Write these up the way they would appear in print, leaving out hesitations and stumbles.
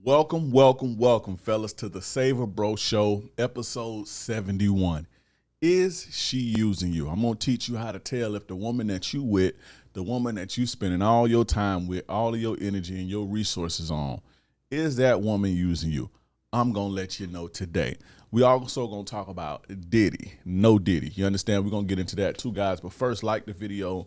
Welcome, fellas, to the Savor Bro Show, episode 71. Is she using you? I'm going to teach you how to tell if the woman that you with, the woman that you spending all your time with, all of your energy and your resources on, is that woman using you? I'm going to let you know today. We also going to talk about Diddy, no Diddy. You understand? We're going to get into that too, guys. But first, like the video.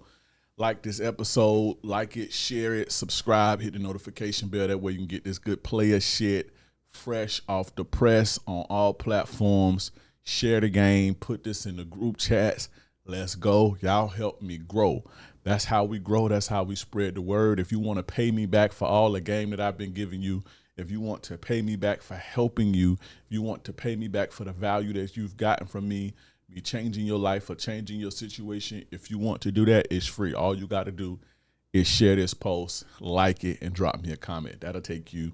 Like this episode, like it, share it, subscribe, hit the notification bell. That way you can get this good player shit fresh off the press on all platforms. Share the game, put this in the group chats. Let's go. Y'all help me grow. That's how we grow. That's how we spread the word. If you want to pay me back for all the game that I've been giving you, if you want to pay me back for helping you, if you want to pay me back for the value that you've gotten from me changing your life or changing your situation, if you want to do that, it's free. All you got to do is share this post, like it, and drop me a comment. That'll take you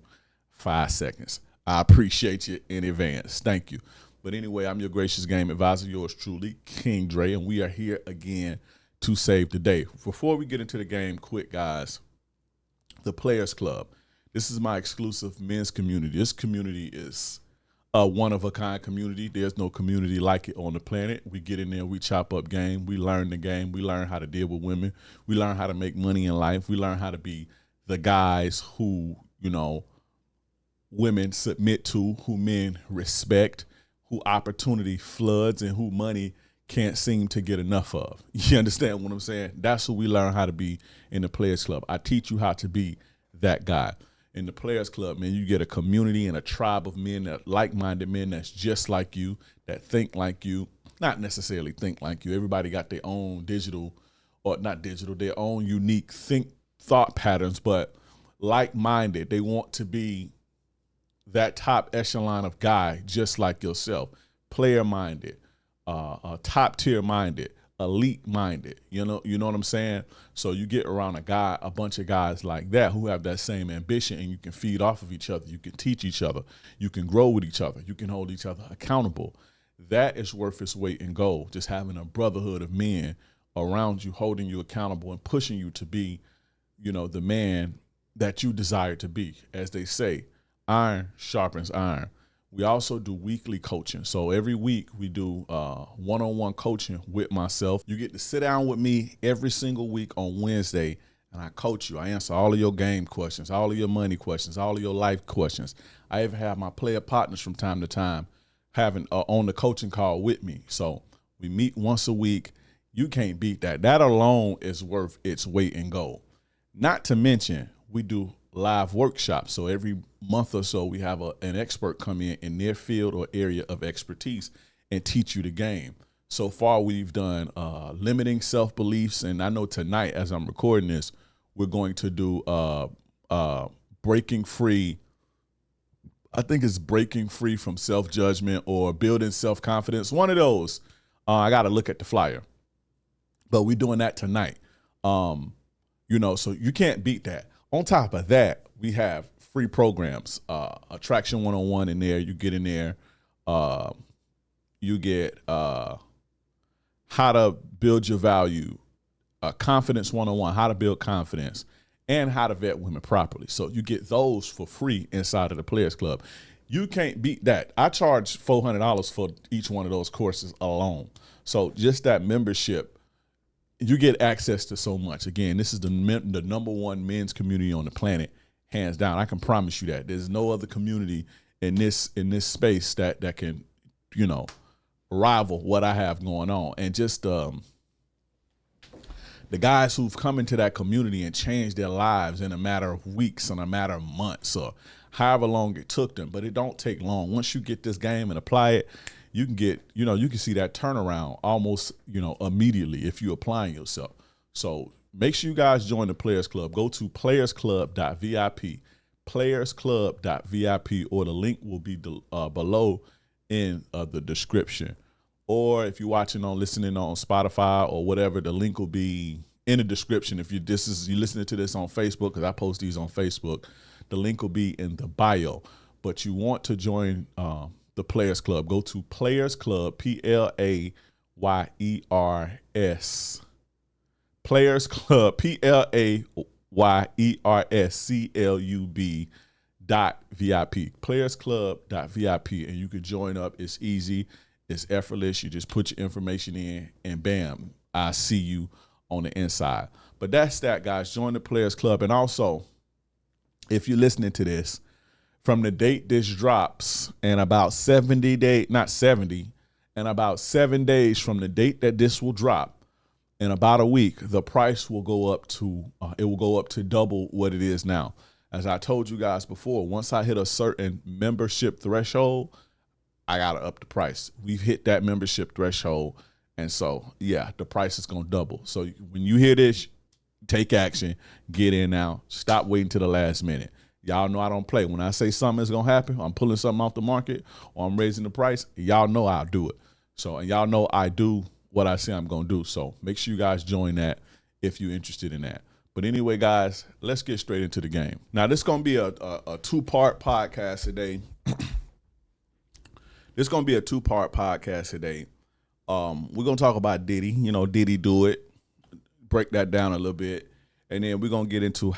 5 seconds. I appreciate you in advance. Thank you. But anyway, I'm your gracious game advisor, yours truly, King Dre, and we are here again to save the day. Before we get into the game, quick, guys, the Players Club. This is my exclusive men's community. This community is a one-of-a-kind community. There's no community like it on the planet. We get in there, we chop up game, we learn the game, we learn how to deal with women, we learn how to make money in life, we learn how to be the guys who, women submit to, who men respect, who opportunity floods, and who money can't seem to get enough of. You understand what I'm saying? That's who we learn how to be in the Players Club. I teach you how to be that guy. In the Players Club, man, you get a community and a tribe of men, that like-minded men that's just like you, that think like you, not necessarily think like you. Everybody got their own their own unique thought patterns, but like-minded. They want to be that top echelon of guy just like yourself, player-minded, top-tier minded, elite minded, you know what I'm saying? So you get around a bunch of guys like that who have that same ambition, and you can feed off of each other. You can teach each other. You can grow with each other. You can hold each other accountable. That is worth its weight in gold. Just having a brotherhood of men around you, holding you accountable and pushing you to be, the man that you desire to be. As they say, iron sharpens iron. We also do weekly coaching. So every week we do one-on-one coaching with myself. You get to sit down with me every single week on Wednesday, and I coach you. I answer all of your game questions, all of your money questions, all of your life questions. I even have my player partners from time to time having on the coaching call with me. So we meet once a week. You can't beat that. That alone is worth its weight in gold. Not to mention, we do live workshops. So every month or so, we have an expert come in their field or area of expertise and teach you the game. So far, we've done limiting self-beliefs. And I know tonight, as I'm recording this, we're going to do breaking free. I think it's breaking free from self-judgment or building self-confidence. One of those. I got to look at the flyer. But we're doing that tonight. So you can't beat that. On top of that, we have free programs, Attraction 101 in there. You get in there. You get how to build your value, Confidence 101, how to build confidence, and how to vet women properly. So you get those for free inside of the Players Club. You can't beat that. I charge $400 for each one of those courses alone. So just that membership, you get access to so much. Again, this is the number one men's community on the planet, hands down. I can promise you that. There's no other community in this space that can, rival what I have going on. And just the guys who've come into that community and changed their lives in a matter of weeks, in a matter of months, or however long it took them. But it don't take long. Once you get this game and apply it, you can get, you can see that turnaround almost, immediately if you're applying yourself. So make sure you guys join the Players Club. Go to playersclub.vip, playersclub.vip, or the link will be below in the description. Or if you're listening on Spotify or whatever, the link will be in the description. If you're listening to this on Facebook, because I post these on Facebook, the link will be in the bio. But you want to join the Players Club, go to Players Club, PLAYERS, Players Club, PLAYERSCLUB playersclub.vip, and you can join up. It's easy, it's effortless. You just put your information in, and bam, I see you on the inside. But that's that, guys. Join the Players Club. And also, if you're listening to this, from the date this drops, and about 70 days, not 70, and about 7 days from the date that this will drop, in about a week, the price will go up to double what it is now. As I told you guys before, once I hit a certain membership threshold, I gotta up the price. We've hit that membership threshold, and so yeah, the price is gonna double. So when you hear this, take action, get in now. Stop waiting till the last minute. Y'all know I don't play. When I say something is gonna happen, I'm pulling something off the market or I'm raising the price, y'all know I'll do it. So, and y'all know I do what I say I'm gonna do. So make sure you guys join that if you're interested in that. But anyway, guys, let's get straight into the game. Now, this is going to be a two-part podcast today. This is going to be a two-part podcast today. We're going to talk about Diddy, Diddy Do It, break that down a little bit. And then we're going to get into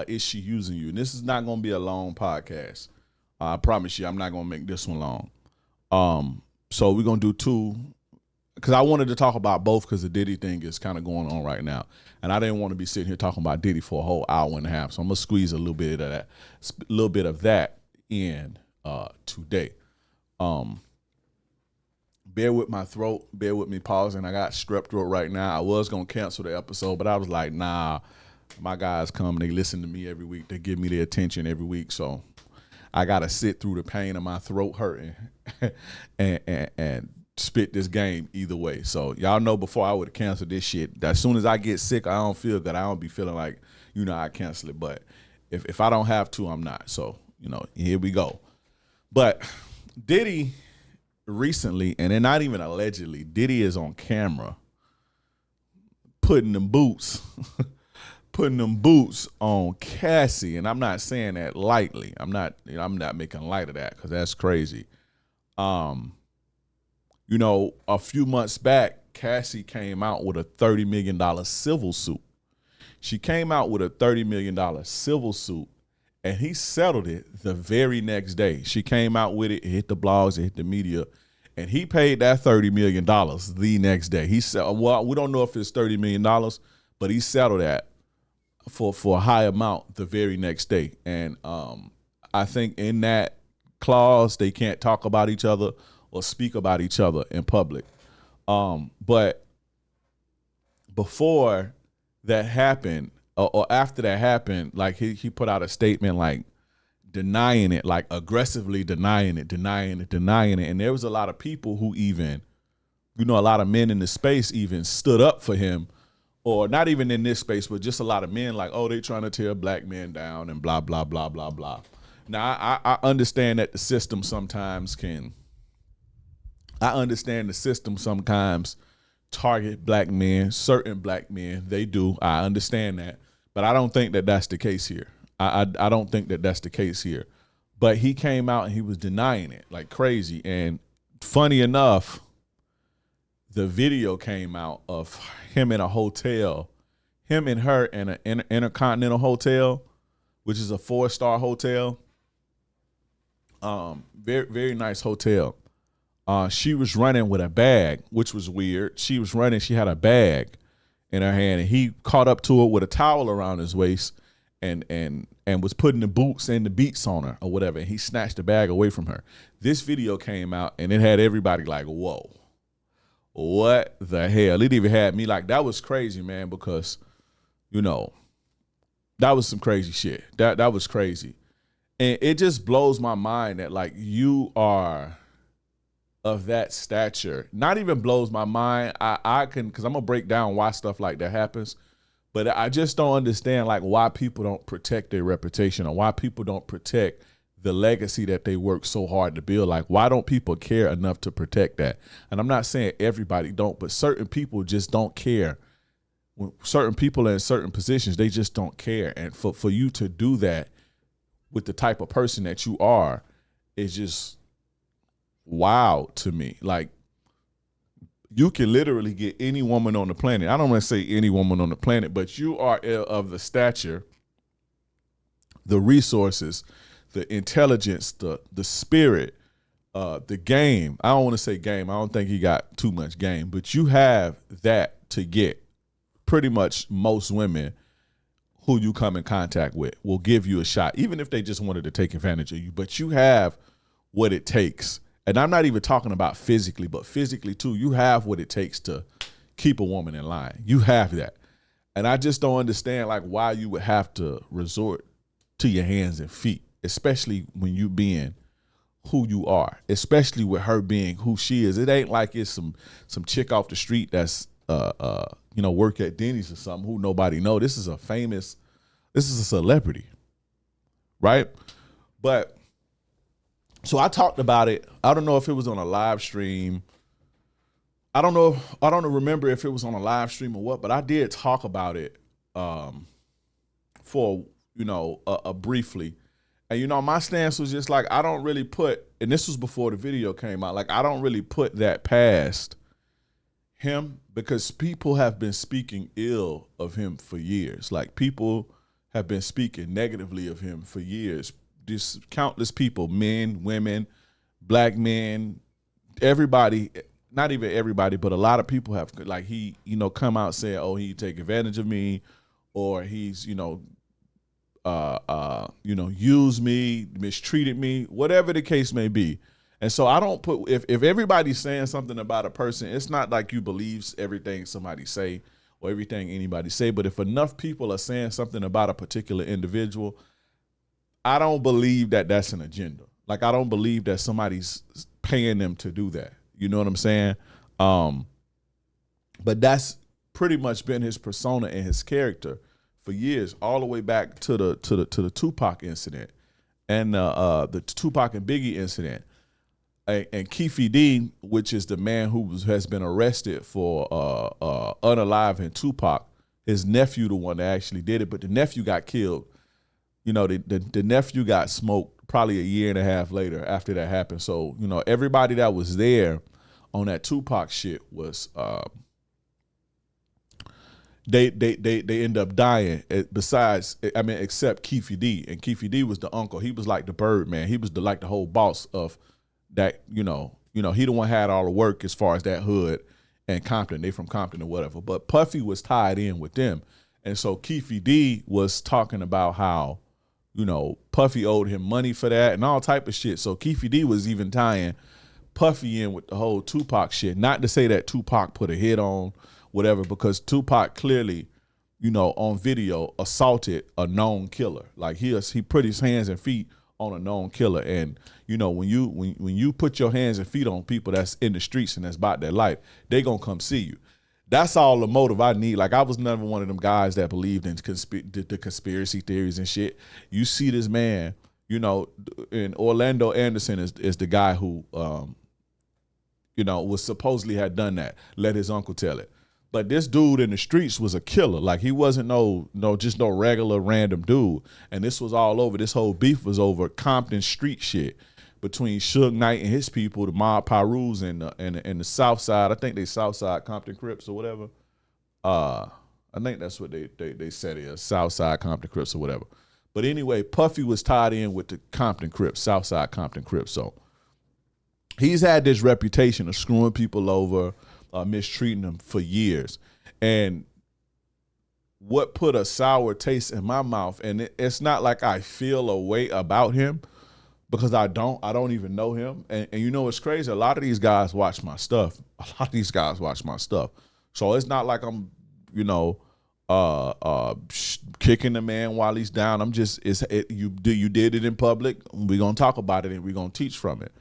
Is She Using You? And this is not going to be a long podcast. I promise you, I'm not going to make this one long. So we're going to do two, because I wanted to talk about both because the Diddy thing is kind of going on right now. And I didn't want to be sitting here talking about Diddy for a whole hour and a half. So I'm going to squeeze a little bit of that in today. Bear with my throat. Bear with me pausing. I got strep throat right now. I was going to cancel the episode, but I was like, nah, my guys come. They listen to me every week. They give me their attention every week. So I got to sit through the pain of my throat hurting and spit this game either way. So y'all know before I would have canceled this shit. As soon as I get sick, I don't feel good. I don't be feeling like, I cancel it. But if I don't have to, I'm not. So, here we go. But Diddy recently, and then not even allegedly, Diddy is on camera putting them boots on Cassie. And I'm not saying that lightly. I'm not making light of that because that's crazy. A few months back, Cassie came out with a $30 million civil suit. She came out with a $30 million civil suit, and he settled it the very next day. She came out with it hit the blogs, it hit the media, and he paid that $30 million the next day. He said, well, we don't know if it's $30 million, but he settled that for a high amount the very next day. And I think in that clause, they can't talk about each other or speak about each other in public. But before that happened, or after that happened, like he put out a statement like denying it, like aggressively denying it. And there was a lot of people who even, a lot of men in the space even stood up for him, or not even in this space, but just a lot of men like, oh, they trying to tear black men down and blah, blah, blah, blah, blah. Now, I understand that the system sometimes target black men, certain black men. They do. I understand that. But I don't think that that's the case here. I don't think that that's the case here. But he came out and he was denying it like crazy. And funny enough, the video came out of him in a hotel, him and her in an Intercontinental Hotel, which is a 4-star hotel. Very, very nice hotel. She was running with a bag, which was weird. She had a bag in her hand, and he caught up to her with a towel around his waist and was putting the boots and the beats on her or whatever, and he snatched the bag away from her. This video came out, and it had everybody like, whoa, what the hell? It even had me like, that was crazy, man, because, that was some crazy shit. That was crazy. And it just blows my mind that, like, you are of that stature. Not even blows my mind. I can, because I'm going to break down why stuff like that happens. But I just don't understand, like, why people don't protect their reputation or why people don't protect the legacy that they work so hard to build. Like, why don't people care enough to protect that? And I'm not saying everybody don't, but certain people just don't care. When certain people are in certain positions, they just don't care. And for you to do that with the type of person that you are is just wow to me. Like, you can literally get any woman on the planet. I don't want to say any woman on the planet, but you are of the stature, the resources, the intelligence, the spirit, the game. I don't want to say game. I don't think he got too much game, but you have that to get pretty much most women who you come in contact with will give you a shot, even if they just wanted to take advantage of you. But you have what it takes. And I'm not even talking about physically, but physically too. You have what it takes to keep a woman in line. You have that. And I just don't understand like why you would have to resort to your hands and feet, especially when you being who you are, especially with her being who she is. It ain't like it's some chick off the street that's work at Denny's or something who nobody know. This is a celebrity, right? But so I talked about it. I don't know if it was on a live stream. I don't remember if it was on a live stream or what, but I did talk about it for briefly. And my stance was just like, I don't really put, and this was before the video came out, like I don't really put that past him, because people have been speaking ill of him for years. Like people have been speaking negatively of him for years. Just countless people, men, women, black men, everybody, not even everybody, but a lot of people have like he, come out saying, oh, he take advantage of me, or he's, used me, mistreated me, whatever the case may be. And so I don't put, if everybody's saying something about a person, it's not like you believe everything somebody say or everything anybody say, but if enough people are saying something about a particular individual, I don't believe that that's an agenda. Like I don't believe that somebody's paying them to do that. You know what I'm saying? But that's pretty much been his persona and his character for years, all the way back to the Tupac incident and the Tupac and Biggie incident. And Keefe D, which is the man who has been arrested for unaliving Tupac, his nephew, the one that actually did it, but the nephew got killed. The nephew got smoked probably a year and a half later after that happened. So, everybody that was there on that Tupac shit was they end up dying. Except Keefe D, and Keefe D was the uncle. He was like the bird man. He was the whole boss of that. He the one had all the work as far as that hood and Compton. They from Compton or whatever. But Puffy was tied in with them, and so Keefe D was talking about how Puffy owed him money for that and all type of shit. So Keefe D was even tying Puffy in with the whole Tupac shit. Not to say that Tupac put a hit on whatever, because Tupac clearly, on video assaulted a known killer. Like he put his hands and feet on a known killer. And when you put your hands and feet on people that's in the streets and that's about their life, they gonna come see you. That's all the motive I need. Like I was never one of them guys that believed in the conspiracy theories and shit. You see this man, and Orlando Anderson is the guy who, was supposedly had done that. Let his uncle tell it. But this dude in the streets was a killer. Like he wasn't no regular random dude. And this was all over. This whole beef was over Compton street shit between Suge Knight and his people, the Mob Pirus and the South Side. I think they South Side Compton Crips or whatever. I think that's what they said it is, South Side Compton Crips or whatever. But anyway, Puffy was tied in with the Compton Crips, South Side Compton Crips. So he's had this reputation of screwing people over, mistreating them for years. And what put a sour taste in my mouth, and it's not like I feel a way about him, because I don't even know him. And it's crazy. A lot of these guys watch my stuff. So it's not like I'm, kicking the man while he's down. I'm just, you did it in public. We're going to talk about it and we're going to teach from it.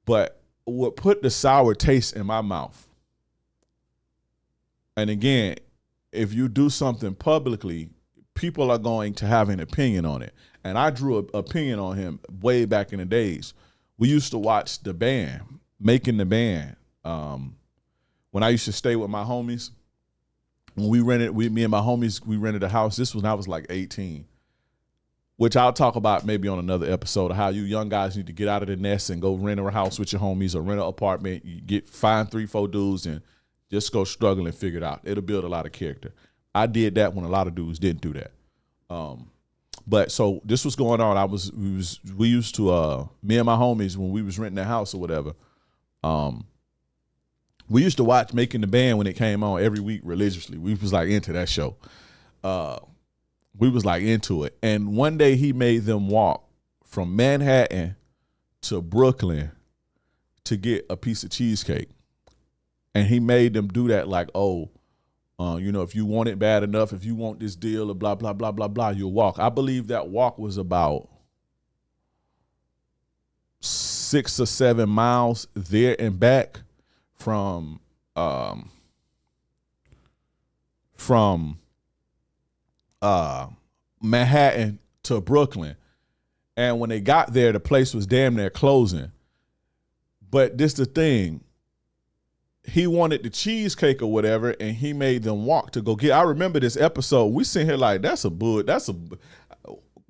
But what put the sour taste in my mouth, and again, if you do something publicly, people are going to have an opinion on it. And I drew an opinion on him way back in the days. We used to watch The Band, Making the Band. When I used to stay with my homies, when me and my homies, we rented a house. This was when I was like 18, which I'll talk about maybe on another episode of how you young guys need to get out of the nest and go rent a house with your homies or rent an apartment. You find 3-4 dudes and just go struggle and figure it out. It'll build a lot of character. I did that when a lot of dudes didn't do that. But so this was going on. We used to me and my homies when we was renting a house or whatever. We used to watch Making the Band when it came on every week religiously. We was like into that show. We was like into it. And one day he made them walk from Manhattan to Brooklyn to get a piece of cheesecake. And he made them do that like, if you want it bad enough, if you want this deal or blah, blah, blah, blah, blah, you'll walk. I believe that walk was about 6 or 7 miles there and back from Manhattan to Brooklyn. And when they got there, the place was damn near closing. But this the thing. He wanted the cheesecake or whatever, and he made them walk to go get. I remember this episode. We sitting here like,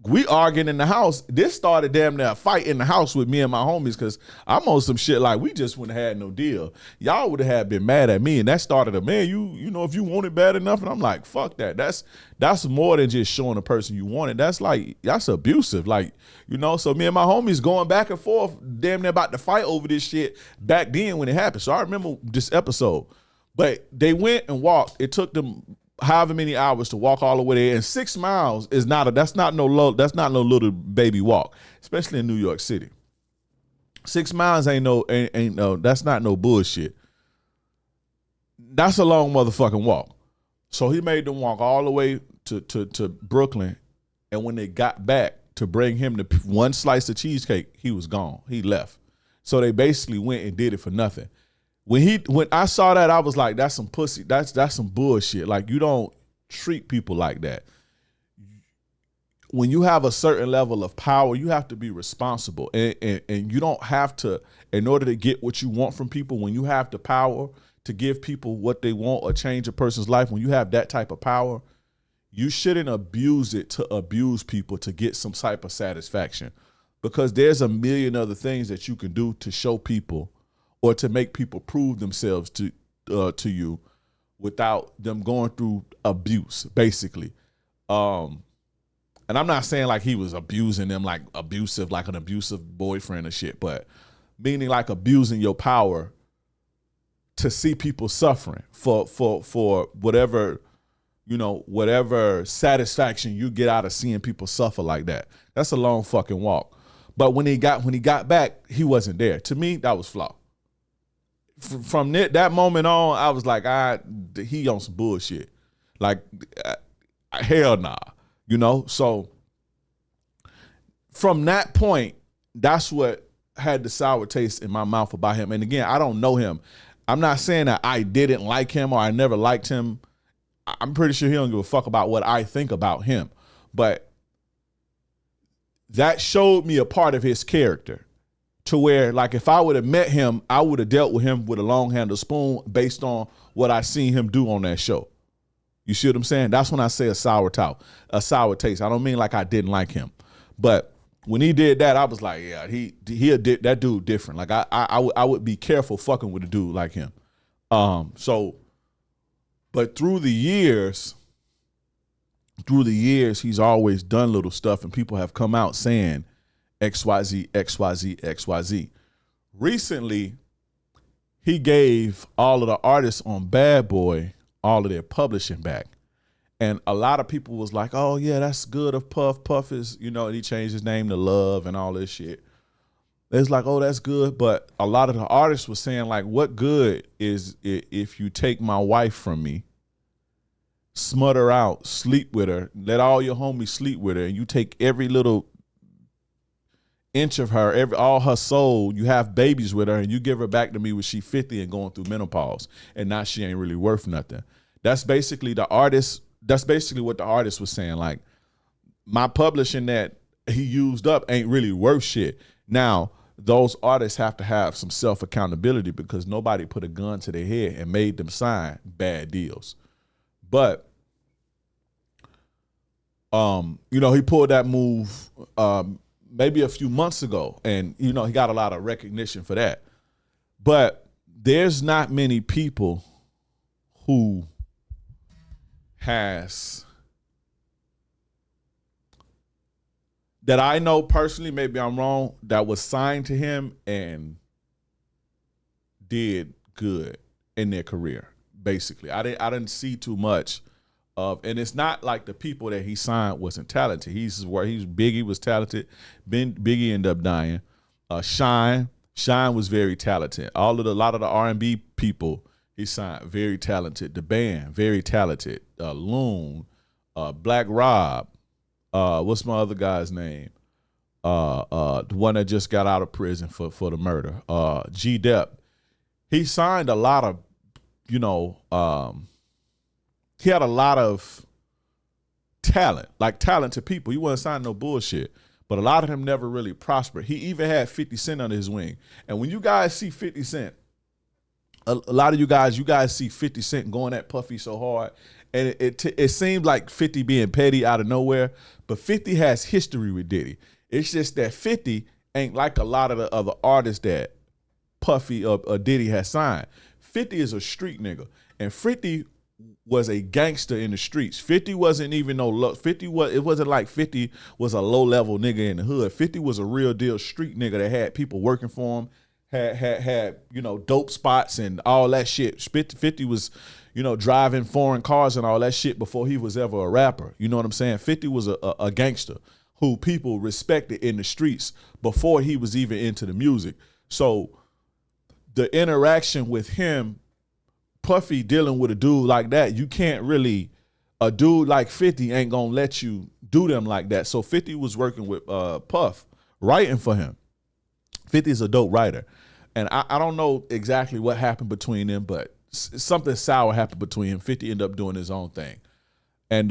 we arguing in the house. This started damn near a fight in the house with me and my homies because I'm on some shit like we just wouldn't have had no deal. Y'all would have been mad at me, and that started a man. You know, if you want it bad enough, and I'm like, fuck that. That's more than just showing a person you want it. That's abusive. Like, you know. So me and my homies going back and forth, damn near about to fight over this shit back then when it happened. So I remember this episode, but they went and walked. It took them however many hours to walk all the way there, and 6 miles is that's not no little baby walk, especially in New York City. 6 miles ain't no that's not no bullshit. That's a long motherfucking walk. So he made them walk all the way to Brooklyn, and when they got back to bring him the one slice of cheesecake, he was gone. He left. So they basically went and did it for nothing. When I saw that, I was like, that's some pussy. That's some bullshit. Like, you don't treat people like that. When you have a certain level of power, you have to be responsible. And you don't have to, in order to get what you want from people, when you have the power to give people what they want or change a person's life, when you have that type of power, you shouldn't abuse it to abuse people to get some type of satisfaction. Because there's a million other things that you can do to show people or to make people prove themselves to you without them going through abuse, basically. And I'm not saying like he was abusing them like abusive, like an abusive boyfriend or shit, but meaning like abusing your power to see people suffering for whatever, whatever satisfaction you get out of seeing people suffer like that. That's a long fucking walk. But when he got back, he wasn't there. To me, that was flawed. From that moment on, I was like, he on some bullshit. Like, hell nah, So from that point, that's what had the sour taste in my mouth about him. And again, I don't know him. I'm not saying that I didn't like him or I never liked him. I'm pretty sure he don't give a fuck about what I think about him. But that showed me a part of his character. To where, like, if I would have met him, I would have dealt with him with a long-handled spoon based on what I seen him do on that show. You see what I'm saying? That's when I say a sour taste. I don't mean like I didn't like him. But when he did that, I was like, yeah, that dude different. Like, I would be careful fucking with a dude like him. But through the years, he's always done little stuff, and people have come out saying, XYZ, XYZ, XYZ. Recently, he gave all of the artists on Bad Boy all of their publishing back. And a lot of people was like, oh, yeah, that's good of Puff. Puff is, and he changed his name to Love and all this shit. It's like, oh, that's good. But a lot of the artists was saying, like, what good is it if you take my wife from me, smut her out, sleep with her, let all your homies sleep with her, and you take every little inch of her, all her soul, you have babies with her, and you give her back to me when she 50 and going through menopause, and now she ain't really worth nothing. That's basically what the artist was saying. Like, my publishing that he used up ain't really worth shit. Now, those artists have to have some self-accountability because nobody put a gun to their head and made them sign bad deals. But he pulled that move maybe a few months ago, and he got a lot of recognition for that. But there's not many people who has that I know personally, maybe I'm wrong, that was signed to him and did good in their career. Basically, I didn't see too much of, and it's not like the people that he signed wasn't talented. He's where Biggie was talented. Biggie ended up dying. Shine was very talented. A lot of the R&B people he signed, very talented. The band, very talented. Loon, Black Rob, what's my other guy's name? The one that just got out of prison for the murder. G Dep. He signed a lot of, he had a lot of talent, like talented people. He wasn't signing no bullshit. But a lot of them never really prospered. He even had 50 Cent under his wing. And when you guys see 50 Cent, a lot of you guys see 50 Cent going at Puffy so hard. And it seems like 50 being petty out of nowhere. But 50 has history with Diddy. It's just that 50 ain't like a lot of the other artists that Puffy or Diddy has signed. 50 is a street nigga. And 50 was a gangster in the streets. 50 wasn't even no low. It wasn't like 50 was a low level nigga in the hood. 50 was a real deal street nigga that had people working for him, had dope spots and all that shit. 50 was, driving foreign cars and all that shit before he was ever a rapper. You know what I'm saying? 50 was a gangster who people respected in the streets before he was even into the music. So the interaction with him, Puffy dealing with a dude like that, you can't really, a dude like 50 ain't gonna let you do them like that. So 50 was working with Puff, writing for him. 50 is a dope writer. And I don't know exactly what happened between them, but something sour happened between him. 50 ended up doing his own thing. And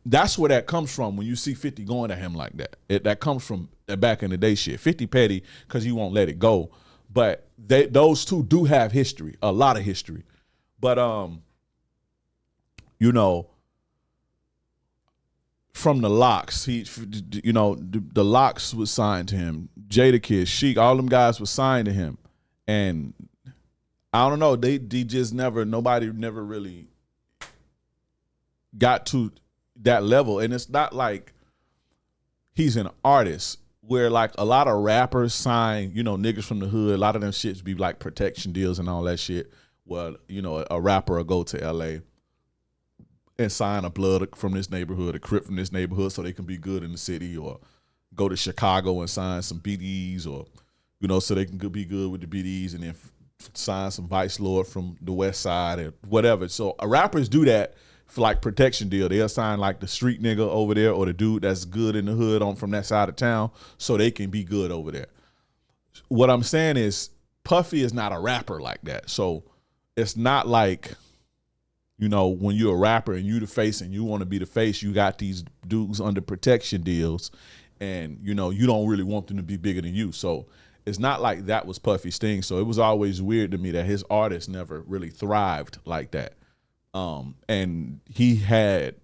that's where that comes from when you see 50 going at him like that. That comes from back in the day shit. 50 petty because he won't let it go. But those two do have history, a lot of history. But from the Locks, the Locks was signed to him. Jadakiss, Sheik, all them guys were signed to him, and I don't know, they just nobody never really got to that level. And it's not like he's an artist. Where like a lot of rappers sign, niggas from the hood, a lot of them shits be like protection deals and all that shit. Well, a rapper will go to LA and sign a blood from this neighborhood, a Crip from this neighborhood so they can be good in the city, or go to Chicago and sign some BDs, or, so they can be good with the BDs, and then sign some Vice Lord from the West Side and whatever. So rappers do that for like protection deal. They'll sign like the street nigga over there or the dude that's good in the hood from that side of town so they can be good over there. What I'm saying is Puffy is not a rapper like that. So it's not like, when you're a rapper and you the face and you want to be the face, you got these dudes under protection deals and, you don't really want them to be bigger than you. So it's not like that was Puffy's thing. So it was always weird to me that his artists never really thrived like that. And he had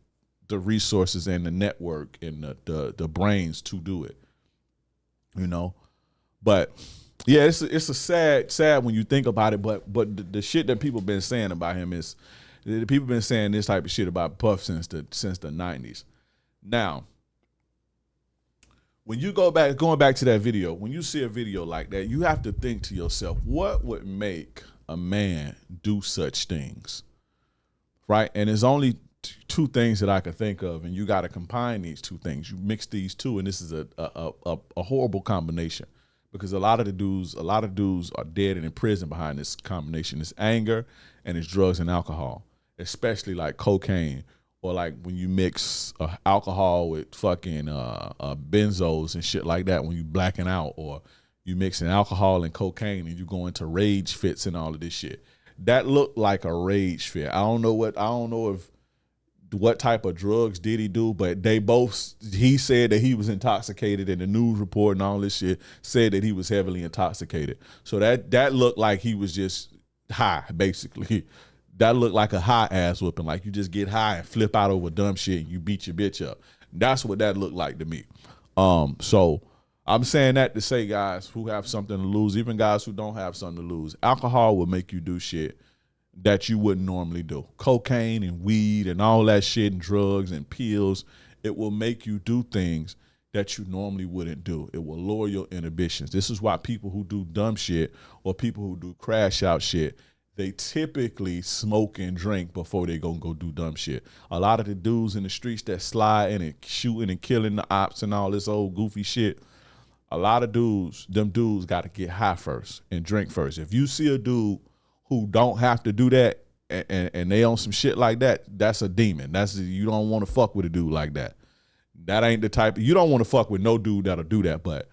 the resources and the network and the brains to do it, But yeah, it's a sad when you think about it. But the shit that people been saying about him is, the people been saying this type of shit about Puff since the 90s. Now, when you going back to that video, when you see a video like that, you have to think to yourself, what would make a man do such things? Right? And there's only two things that I could think of, and you got to combine these two things. You mix these two, and this is a horrible combination, because a lot of dudes are dead and in prison behind this combination. It's anger and it's drugs and alcohol, especially like cocaine, or like when you mix alcohol with fucking benzos and shit like that, when you blacking out, or you mixing alcohol and cocaine and you go into rage fits and all of this shit. That looked like a rage fit. I don't know if what type of drugs did he do, but he said that he was intoxicated, and the news report and all this shit said that he was heavily intoxicated. So that looked like he was just high, basically. That looked like a high ass whooping, like you just get high and flip out over dumb shit and you beat your bitch up. That's what that looked like to me. So I'm saying that to say, guys who have something to lose, even guys who don't have something to lose, alcohol will make you do shit that you wouldn't normally do. Cocaine and weed and all that shit and drugs and pills, it will make you do things that you normally wouldn't do. It will lower your inhibitions. This is why people who do dumb shit or people who do crash out shit, they typically smoke and drink before they go do dumb shit. A lot of the dudes in the streets that sliding and shooting and killing the ops and all this old goofy shit, a lot of them dudes got to get high first and drink first. If you see a dude who don't have to do that and they on some shit like that, that's a demon. You don't want to fuck with a dude like that. That ain't the type. You don't want to fuck with no dude that'll do that, but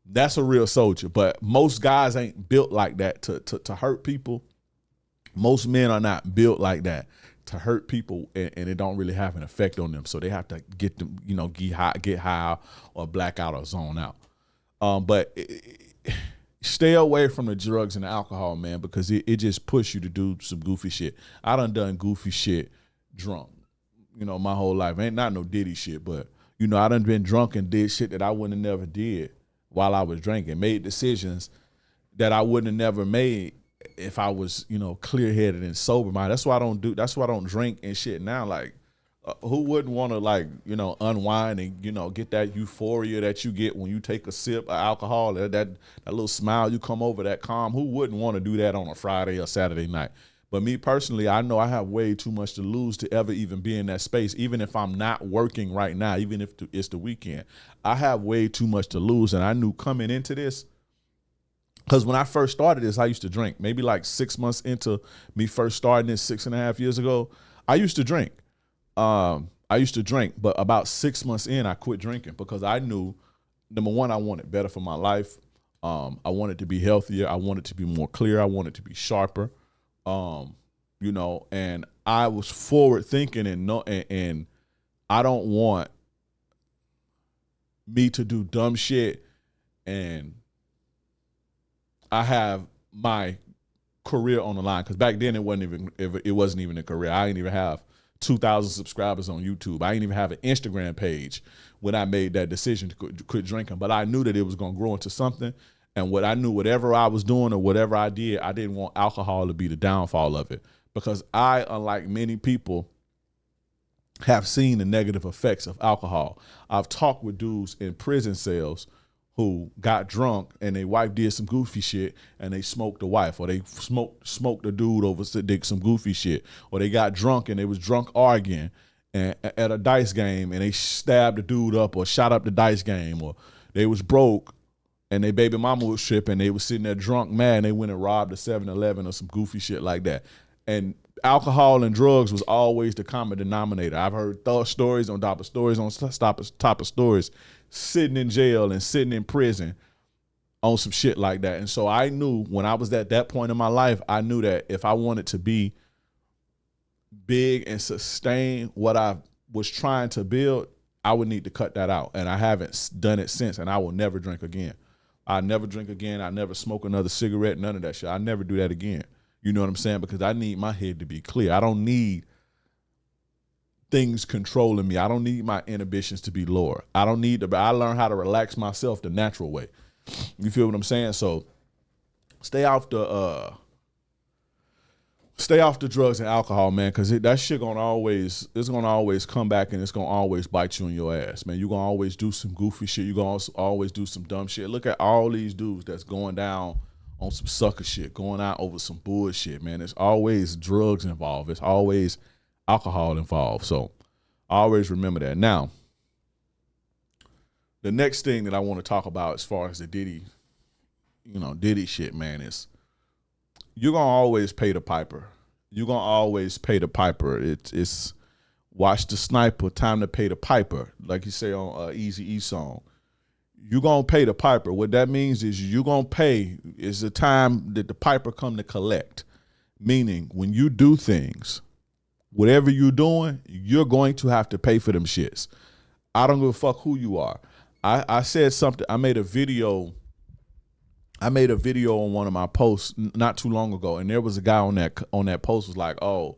that's a real soldier. But most guys ain't built like that to hurt people. Most men are not built like that to hurt people, and it don't really have an effect on them. So they have to get them, get high or black out or zone out. But stay away from the drugs and the alcohol, man, because it just push you to do some goofy shit. I done goofy shit drunk, my whole life. Ain't not no Diddy shit, but I done been drunk and did shit that I wouldn't have never did while I was drinking. Made decisions that I wouldn't have never made if I was, clear headed and sober minded. That's why I don't drink and shit now. Like, who wouldn't want to unwind and get that euphoria that you get when you take a sip of alcohol? That little smile you come over, that calm. Who wouldn't want to do that on a Friday or Saturday night? But me personally, I know I have way too much to lose to ever even be in that space. Even if I'm not working right now, even if it's the weekend, I have way too much to lose. And I knew coming into this, because when I first started this, I used to drink. Maybe like 6 months into me first starting this 6.5 years ago, I used to drink. But about 6 months in, I quit drinking because I knew, number one, I wanted better for my life. I wanted to be healthier. I wanted to be more clear. I wanted to be sharper. And I was forward thinking and I don't want me to do dumb shit and I have my career on the line. Cause back then it wasn't even a career. I didn't even have 2,000 subscribers on YouTube. I didn't even have an Instagram page when I made that decision to quit drinking, but I knew that it was going to grow into something. And whatever I was doing or whatever I did, I didn't want alcohol to be the downfall of it, because I, unlike many people, have seen the negative effects of alcohol. I've talked with dudes in prison cells who got drunk and their wife did some goofy shit and they smoked the wife, or they smoked the dude over some goofy shit, or they got drunk and they was drunk arguing at a dice game and they stabbed the dude up or shot up the dice game, or they was broke and their baby mama was tripping, they was sitting there drunk, mad, and they went and robbed a 7-Eleven or some goofy shit like that. And alcohol and drugs was always the common denominator. I've heard stories on top of stories on top of stories, sitting in jail and sitting in prison on some shit like that. And so I knew when I was at that point in my life, I knew that if I wanted to be big and sustain what I was trying to build, I would need to cut that out. And I haven't done it since, and I will never drink again. I never drink again. I never smoke another cigarette, none of that shit. I never do that again. You know what I'm saying? Because I need my head to be clear. I don't need things controlling me. I don't need my inhibitions to be lower. I learned how to relax myself the natural way. You feel what I'm saying? So stay off the drugs and alcohol, man, because that shit gonna always come back and it's gonna always bite you in your ass, man. You're gonna always do some goofy shit. You're gonna always do some dumb shit. Look at all these dudes that's going down on some sucker shit, going out over some bullshit, man. There's always drugs involved. There's always alcohol involved. So always remember that. Now, the next thing that I want to talk about as far as the Diddy shit, man, is you're going to always pay the piper. You're going to always pay the piper. It's watch the sniper, time to pay the piper, like you say on Eazy-E song. You're going to pay the piper. What that means is you're going to pay. It's the time that the piper come to collect. Meaning when you do things, whatever you're doing, you're going to have to pay for them shits. I don't give a fuck who you are. I said something. I made a video on one of my posts not too long ago, and there was a guy on that post was like, "Oh,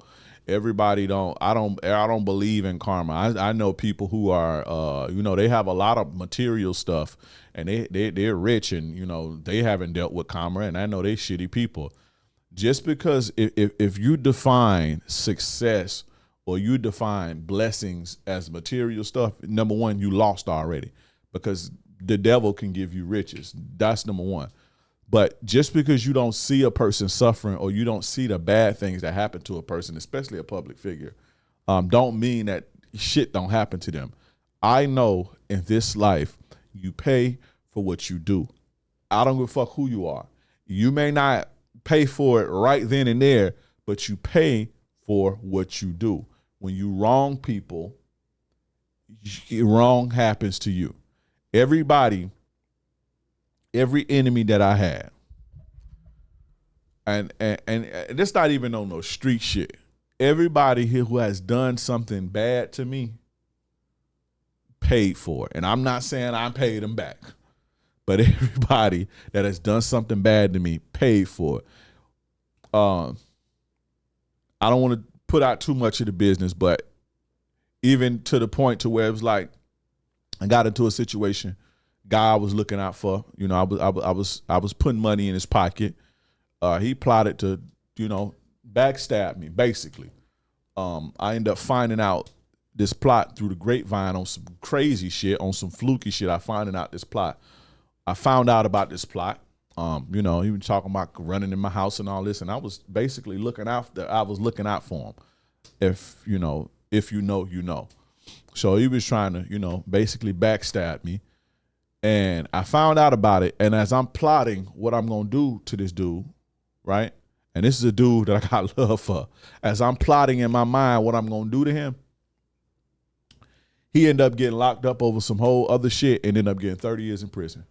everybody I don't believe in karma." I know people who are they have a lot of material stuff and they're rich and they haven't dealt with karma, and I know they shitty people. Just because if you define success or you define blessings as material stuff, number one, you lost already. because the devil can give you riches. That's number one. But just because you don't see a person suffering or you don't see the bad things that happen to a person, especially a public figure, don't mean that shit don't happen to them. I know in this life, you pay for what you do. I don't give a fuck who you are. You may not pay for it right then and there, but you pay for what you do. When you wrong people, wrong happens to you. Everybody, every enemy that I had, and this not even on no street shit. Everybody here who has done something bad to me paid for it. And I'm not saying I paid them back, but everybody that has done something bad to me paid for it. I don't want to put out too much of the business, but even to the point to where it was like I got into a situation guy I was looking out for. You know, I was putting money in his pocket. He plotted to, backstab me, basically. I ended up finding out this plot through the grapevine on some crazy shit, on some fluky shit. I found out about this plot. He was talking about running in my house and all this, and I was basically looking out for him. If you know, you know. So he was trying to, basically backstab me. And I found out about it. And as I'm plotting what I'm going to do to this dude, right? And this is a dude that I got love for. As I'm plotting in my mind what I'm going to do to him, he ended up getting locked up over some whole other shit and ended up getting 30 years in prison.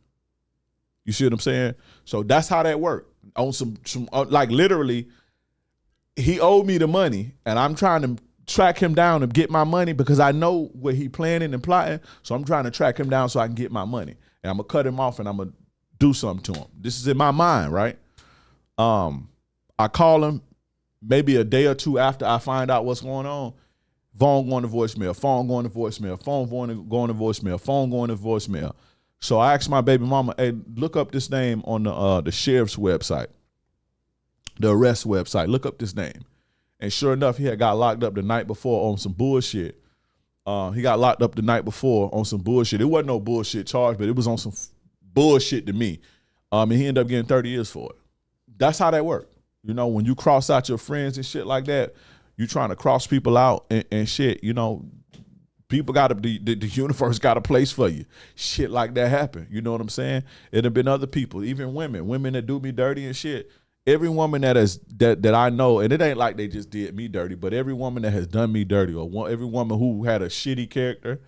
You see what I'm saying? So that's how that worked. On some like literally, he owed me the money and I'm trying to track him down and get my money because I know what he planning and plotting. So I'm trying to track him down so I can get my money. And I'm going to cut him off and I'm going to do something to him. This is in my mind, right? I call him maybe a day or two after I find out what's going on. Phone going to voicemail, phone going to voicemail, phone going to voicemail, phone going to voicemail. So I asked my baby mama, hey, look up this name on the sheriff's website, the arrest website. Look up this name. And sure enough, he had got locked up the night before on some bullshit. He got locked up the night before on some bullshit. It wasn't no bullshit charge, but it was on some bullshit to me. And he ended up getting 30 years for it. That's how that worked. When you cross out your friends and shit like that, you trying to cross people out and shit, people got to the universe got a place for you. Shit like that happen. You know what I'm saying? It have been other people, even women that do me dirty and shit. Every woman that I know, and it ain't like they just did me dirty, but every woman that has done me dirty, or every woman who had a shitty character,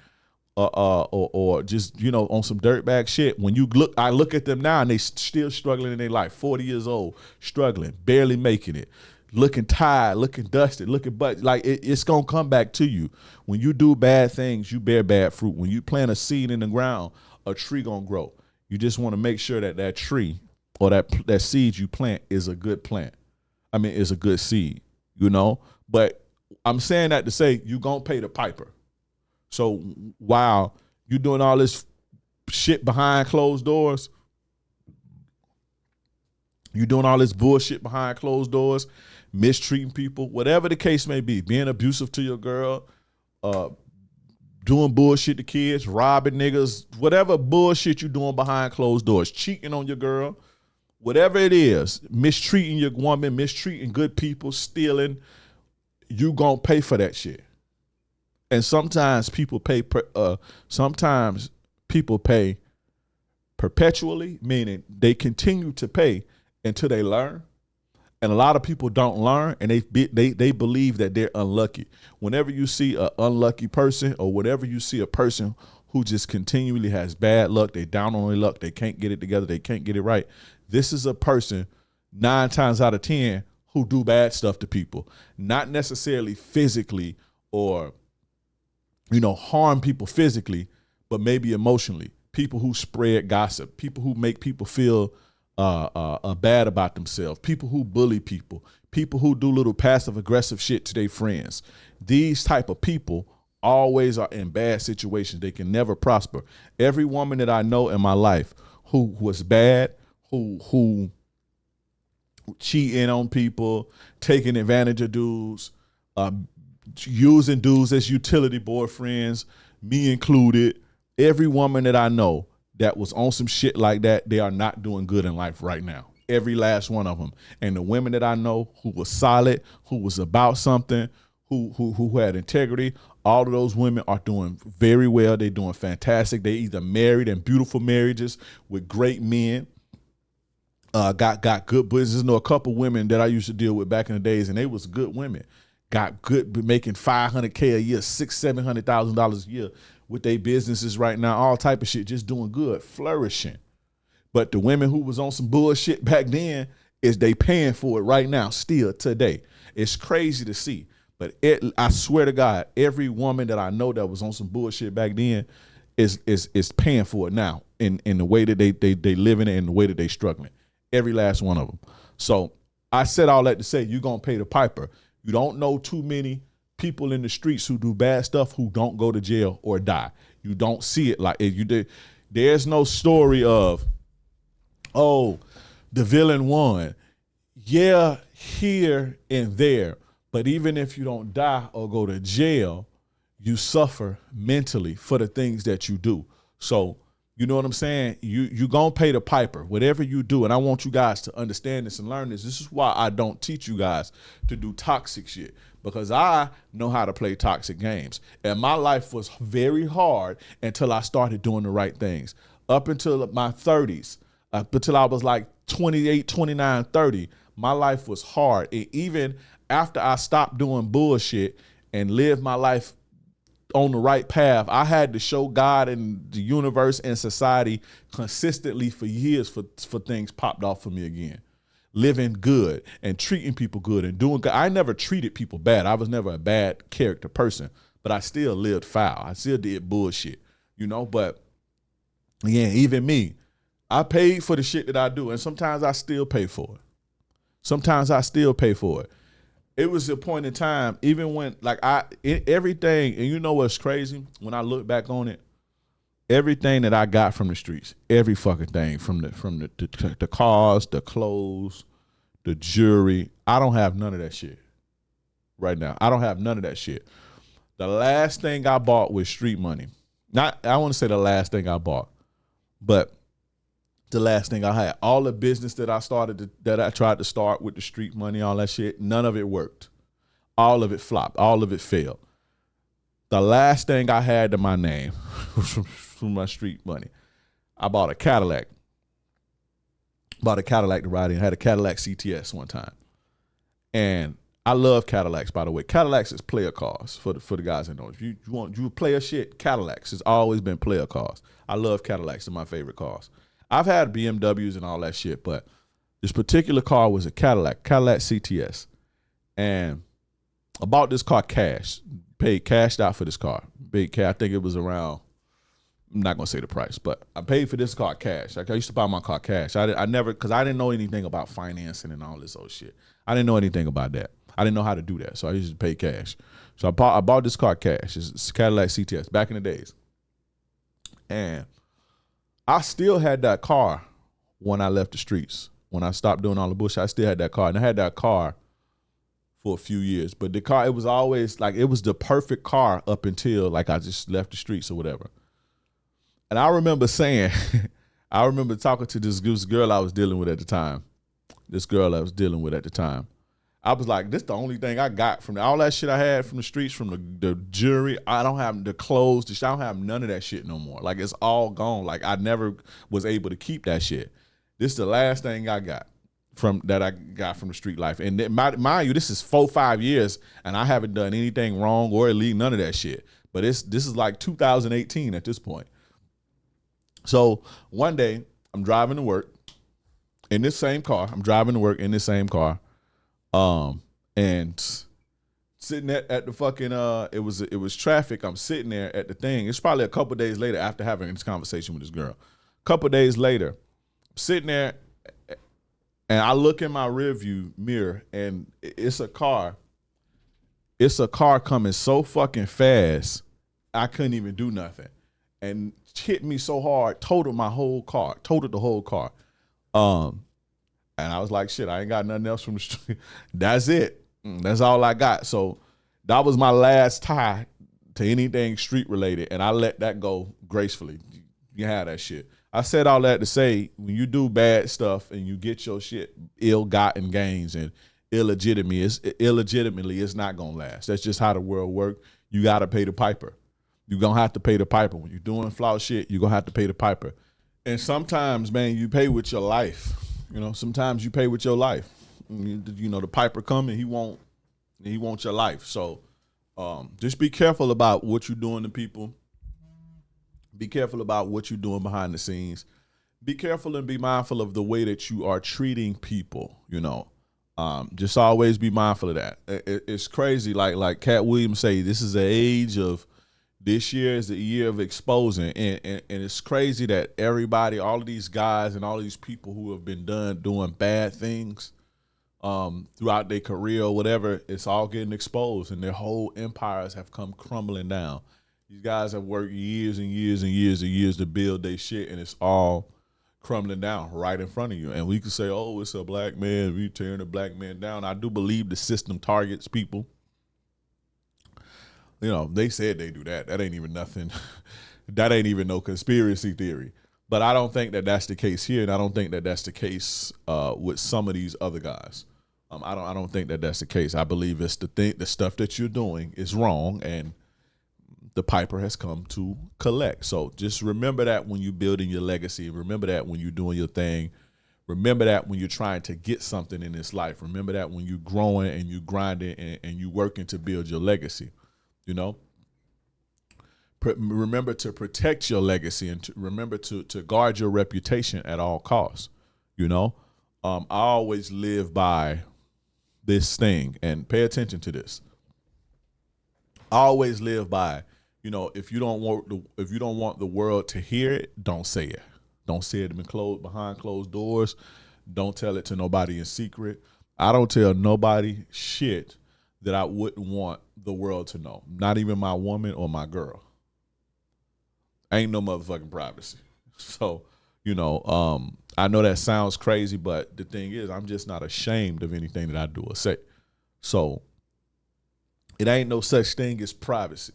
or just on some dirtbag shit. When I look at them now and they still struggling in their life. 40 years old, struggling, barely making it, looking tired, looking dusted, but like it's gonna come back to you. When you do bad things, you bear bad fruit. When you plant a seed in the ground, a tree gonna grow. You just want to make sure that tree or that seed you plant is a good plant. I mean, is a good seed, But I'm saying that to say you gonna pay the piper. So while you doing all this shit behind closed doors, you doing all this bullshit behind closed doors, mistreating people, whatever the case may be, being abusive to your girl, doing bullshit to kids, robbing niggas, whatever bullshit you doing behind closed doors, cheating on your girl, whatever it is, mistreating your woman, mistreating good people, stealing, you gonna pay for that shit. And sometimes people pay perpetually, meaning they continue to pay until they learn. And a lot of people don't learn, and they believe that they're unlucky. Whenever you see an unlucky person, or whenever you see a person who just continually has bad luck, they down on their luck, they can't get it together, they can't get it right, this is a person 9 times out of 10 who do bad stuff to people. Not necessarily physically or harm people physically, but maybe emotionally. People who spread gossip, people who make people feel bad about themselves, people who bully people, people who do little passive aggressive shit to their friends. These type of people always are in bad situations. They can never prosper. Every woman that I know in my life who was bad, who cheating on people, taking advantage of dudes, using dudes as utility boyfriends, me included, Every woman that I know that was on some shit like that, they are not doing good in life right now. Every last one of them. And the women that I know who was solid, who was about something, who had integrity, all of those women are doing very well. They're doing fantastic. They either married in beautiful marriages with great men, got good business. I know a couple women that I used to deal with back in the days, and they was good women. Got good, making $500K a year, $600,000-$700,000 a year with their businesses right now, all type of shit, just doing good, flourishing. But the women who was on some bullshit back then, is they paying for it right now, still today. It's crazy to see. But I swear to God, every woman that I know that was on some bullshit back then is paying for it now in the way that they living it and the way that they struggling. Every last one of them. So I said all that to say you're gonna pay the piper. You don't know too many people in the streets who do bad stuff who don't go to jail or die. You don't see it like you did. There's no story of, oh, the villain won. Yeah, here and there. But even if you don't die or go to jail, you suffer mentally for the things that you do. So, you know what I'm saying? You gonna pay the piper, whatever you do. And I want you guys to understand this and learn this. This is why I don't teach you guys to do toxic shit, because I know how to play toxic games. And my life was very hard until I started doing the right things. Up until my 30s, up until I was like 28, 29, 30, my life was hard. And even after I stopped doing bullshit and lived my life on the right path, I had to show God and the universe and society consistently for years for things popped off for me again. Living good and treating people good and doing good. I never treated people bad. I was never a bad character person, but I still lived foul. I still did bullshit, you know, but yeah, even me, I paid for the shit that I do, and sometimes I still pay for it. Sometimes I still pay for it. It was a point in time, even when everything, and you know what's crazy? When I look back on it, everything that I got from the streets, every fucking thing, from the cars, the clothes, the jewelry, I don't have none of that shit right now. I don't have none of that shit. The last thing I bought was street money. I want to say the last thing I bought, but the last thing I had. All the business that I tried to start with the street money, all that shit, none of it worked. All of it flopped. All of it failed. The last thing I had to my name was from my street money. I bought a Cadillac. Bought a Cadillac to ride in. I had a Cadillac CTS one time. And I love Cadillacs, by the way. Cadillacs is player cars for the guys that know. If you player shit, Cadillacs has always been player cars. I love Cadillacs. They're my favorite cars. I've had BMWs and all that shit, but this particular car was a Cadillac CTS. And I bought this car cash, paid cashed out for this car. Big cash. I think it was around, I'm not going to say the price, but I paid for this car cash. Like I used to buy my car cash. I never, because I didn't know anything about financing and all this old shit. I didn't know anything about that. I didn't know how to do that. So I used to pay cash. So I bought this car cash. It's a Cadillac CTS back in the days. And I still had that car when I left the streets. When I stopped doing all the bullshit, I still had that car. And I had that car for a few years. But the car, it was always like, it was the perfect car up until like I just left the streets or whatever. And I remember saying, I remember talking to this girl I was dealing with at the time. I was like, this is the only thing I got from all that shit I had from the streets, from the jewelry. I don't have the clothes. I don't have none of that shit no more. Like, it's all gone. Like, I never was able to keep that shit. This is the last thing I got from the street life. And mind you, this is 4-5 years, and I haven't done anything wrong or illegal, none of that shit. But this is like 2018 at this point. So one day, I'm driving to work in this same car. And sitting at the fucking it was traffic. I'm sitting there at the thing. It's probably a couple days later after having this conversation with this girl. A couple days later, I'm sitting there and I look in my rearview mirror and it's a car. It's a car coming so fucking fast, I couldn't even do nothing. And hit me so hard, totaled the whole car. And I was like, shit, I ain't got nothing else from the street. That's it. That's all I got. So that was my last tie to anything street related, and I let that go gracefully. You have that shit. I said all that to say, when you do bad stuff and you get your shit ill-gotten gains and illegitimately, it's not gonna last. That's just how the world works. You gotta pay the piper. You're gonna have to pay the piper. When you're doing flawed shit, you're gonna have to pay the piper. And sometimes, man, you pay with your life. You know, sometimes you pay with your life. You know, the piper coming, he won't your life. So just be careful about what you're doing to people. Be careful about what you're doing behind the scenes. Be careful and be mindful of the way that you are treating people, you know. Just always be mindful of that. It's crazy, like Cat Williams say, this is this year is the year of exposing. And it's crazy that everybody, all of these guys and all of these people who have been doing bad things throughout their career or whatever, it's all getting exposed and their whole empires have come crumbling down. These guys have worked years and years and years and years to build their shit, and it's all crumbling down right in front of you. And we can say, oh, it's a black man, we tearing a black man down. I do believe the system targets people. You know, they said they do that. That ain't even nothing. That ain't even no conspiracy theory. But I don't think that that's the case here, and I don't think that that's the case with some of these other guys. I don't think that that's the case. I believe it's the stuff that you're doing is wrong, and the piper has come to collect. So just remember that when you're building your legacy. Remember that when you're doing your thing. Remember that when you're trying to get something in this life. Remember that when you're growing and you're grinding and you're working to build your legacy. You know, remember to protect your legacy and remember to guard your reputation at all costs. You know, I always live by this thing, and pay attention to this. I always live by, you know, if you don't want the world to hear it, don't say it. Don't say it behind closed doors. Don't tell it to nobody in secret. I don't tell nobody shit that I wouldn't want the world to know. Not even my woman or my girl. Ain't no motherfucking privacy. So, you know, I know that sounds crazy, but the thing is, I'm just not ashamed of anything that I do or say. So it ain't no such thing as privacy.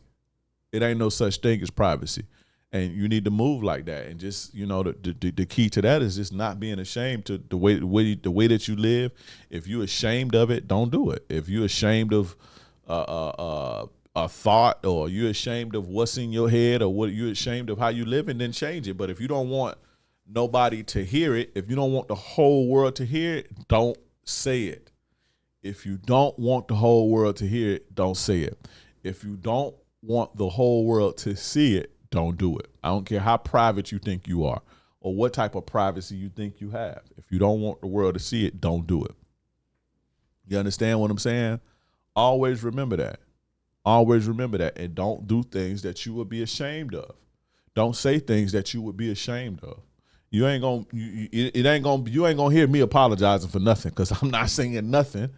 It ain't no such thing as privacy. And you need to move like that. And just, you know, the key to that is just not being ashamed to the way that you live. If you're ashamed of it, don't do it. If you're ashamed of a thought, or you're ashamed of what's in your head, or what you're ashamed of how you live, and then change it. But if you don't want nobody to hear it, if you don't want the whole world to hear it, don't say it. If you don't want the whole world to hear it, don't say it. If you don't want the whole world to see it, don't do it. I don't care how private you think you are or what type of privacy you think you have. If you don't want the world to see it, don't do it. You understand what I'm saying? Always remember that. Always remember that. And don't do things that you would be ashamed of. Don't say things that you would be ashamed of. You ain't gonna hear me apologizing for nothing, because I'm not saying nothing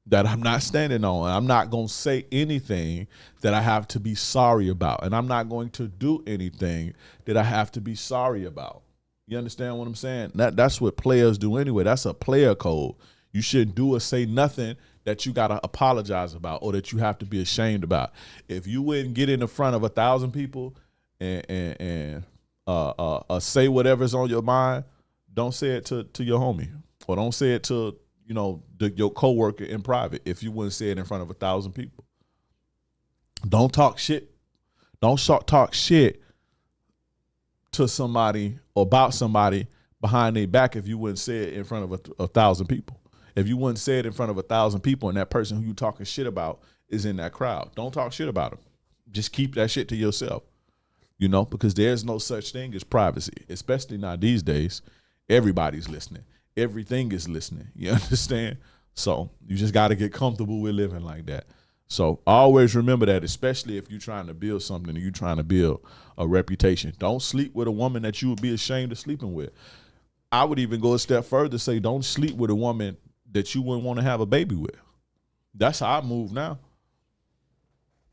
that I'm not standing on. I'm not going to say anything that I have to be sorry about. And I'm not going to do anything that I have to be sorry about. You understand what I'm saying? That's what players do anyway. That's a player code. You shouldn't do or say nothing that you got to apologize about or that you have to be ashamed about. If you wouldn't get in the front of 1,000 people and say whatever's on your mind, don't say it to your homie, or don't say it to, you know, your coworker in private. If you wouldn't say it in front of 1,000 people, don't talk shit. Don't talk shit to somebody or about somebody behind their back if you wouldn't say it in front of 1,000 people. If you wouldn't say it in front of 1,000 people and that person who you talking shit about is in that crowd, don't talk shit about them. Just keep that shit to yourself, you know, because there's no such thing as privacy, especially now these days. Everybody's listening. Everything is listening. You understand? So you just got to get comfortable with living like that. So always remember that, especially if you're trying to build something and you're trying to build a reputation. Don't sleep with a woman that you would be ashamed of sleeping with. I would even go a step further, say don't sleep with a woman that you wouldn't want to have a baby with. That's how I move now.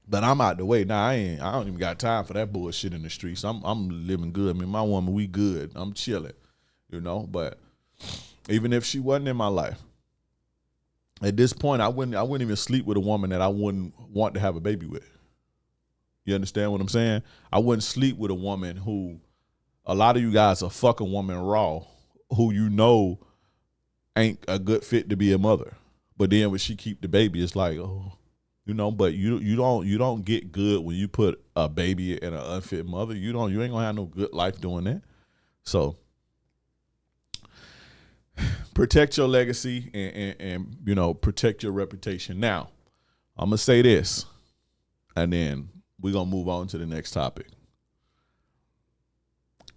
But I'm out the way now. I don't even got time for that bullshit in the streets. I'm living good. I mean, my woman, we good. I'm chilling, you know. But even if she wasn't in my life, at this point, I wouldn't even sleep with a woman that I wouldn't want to have a baby with. You understand what I'm saying? I wouldn't sleep with a woman who, a lot of you guys are fucking woman raw, who you know ain't a good fit to be a mother. But then when she keep the baby, it's like, oh, you know. But you don't get good when you put a baby in an unfit mother. You ain't gonna have no good life doing that. So protect your legacy and you know, protect your reputation. Now, I'm gonna say this, and then we're gonna move on to the next topic.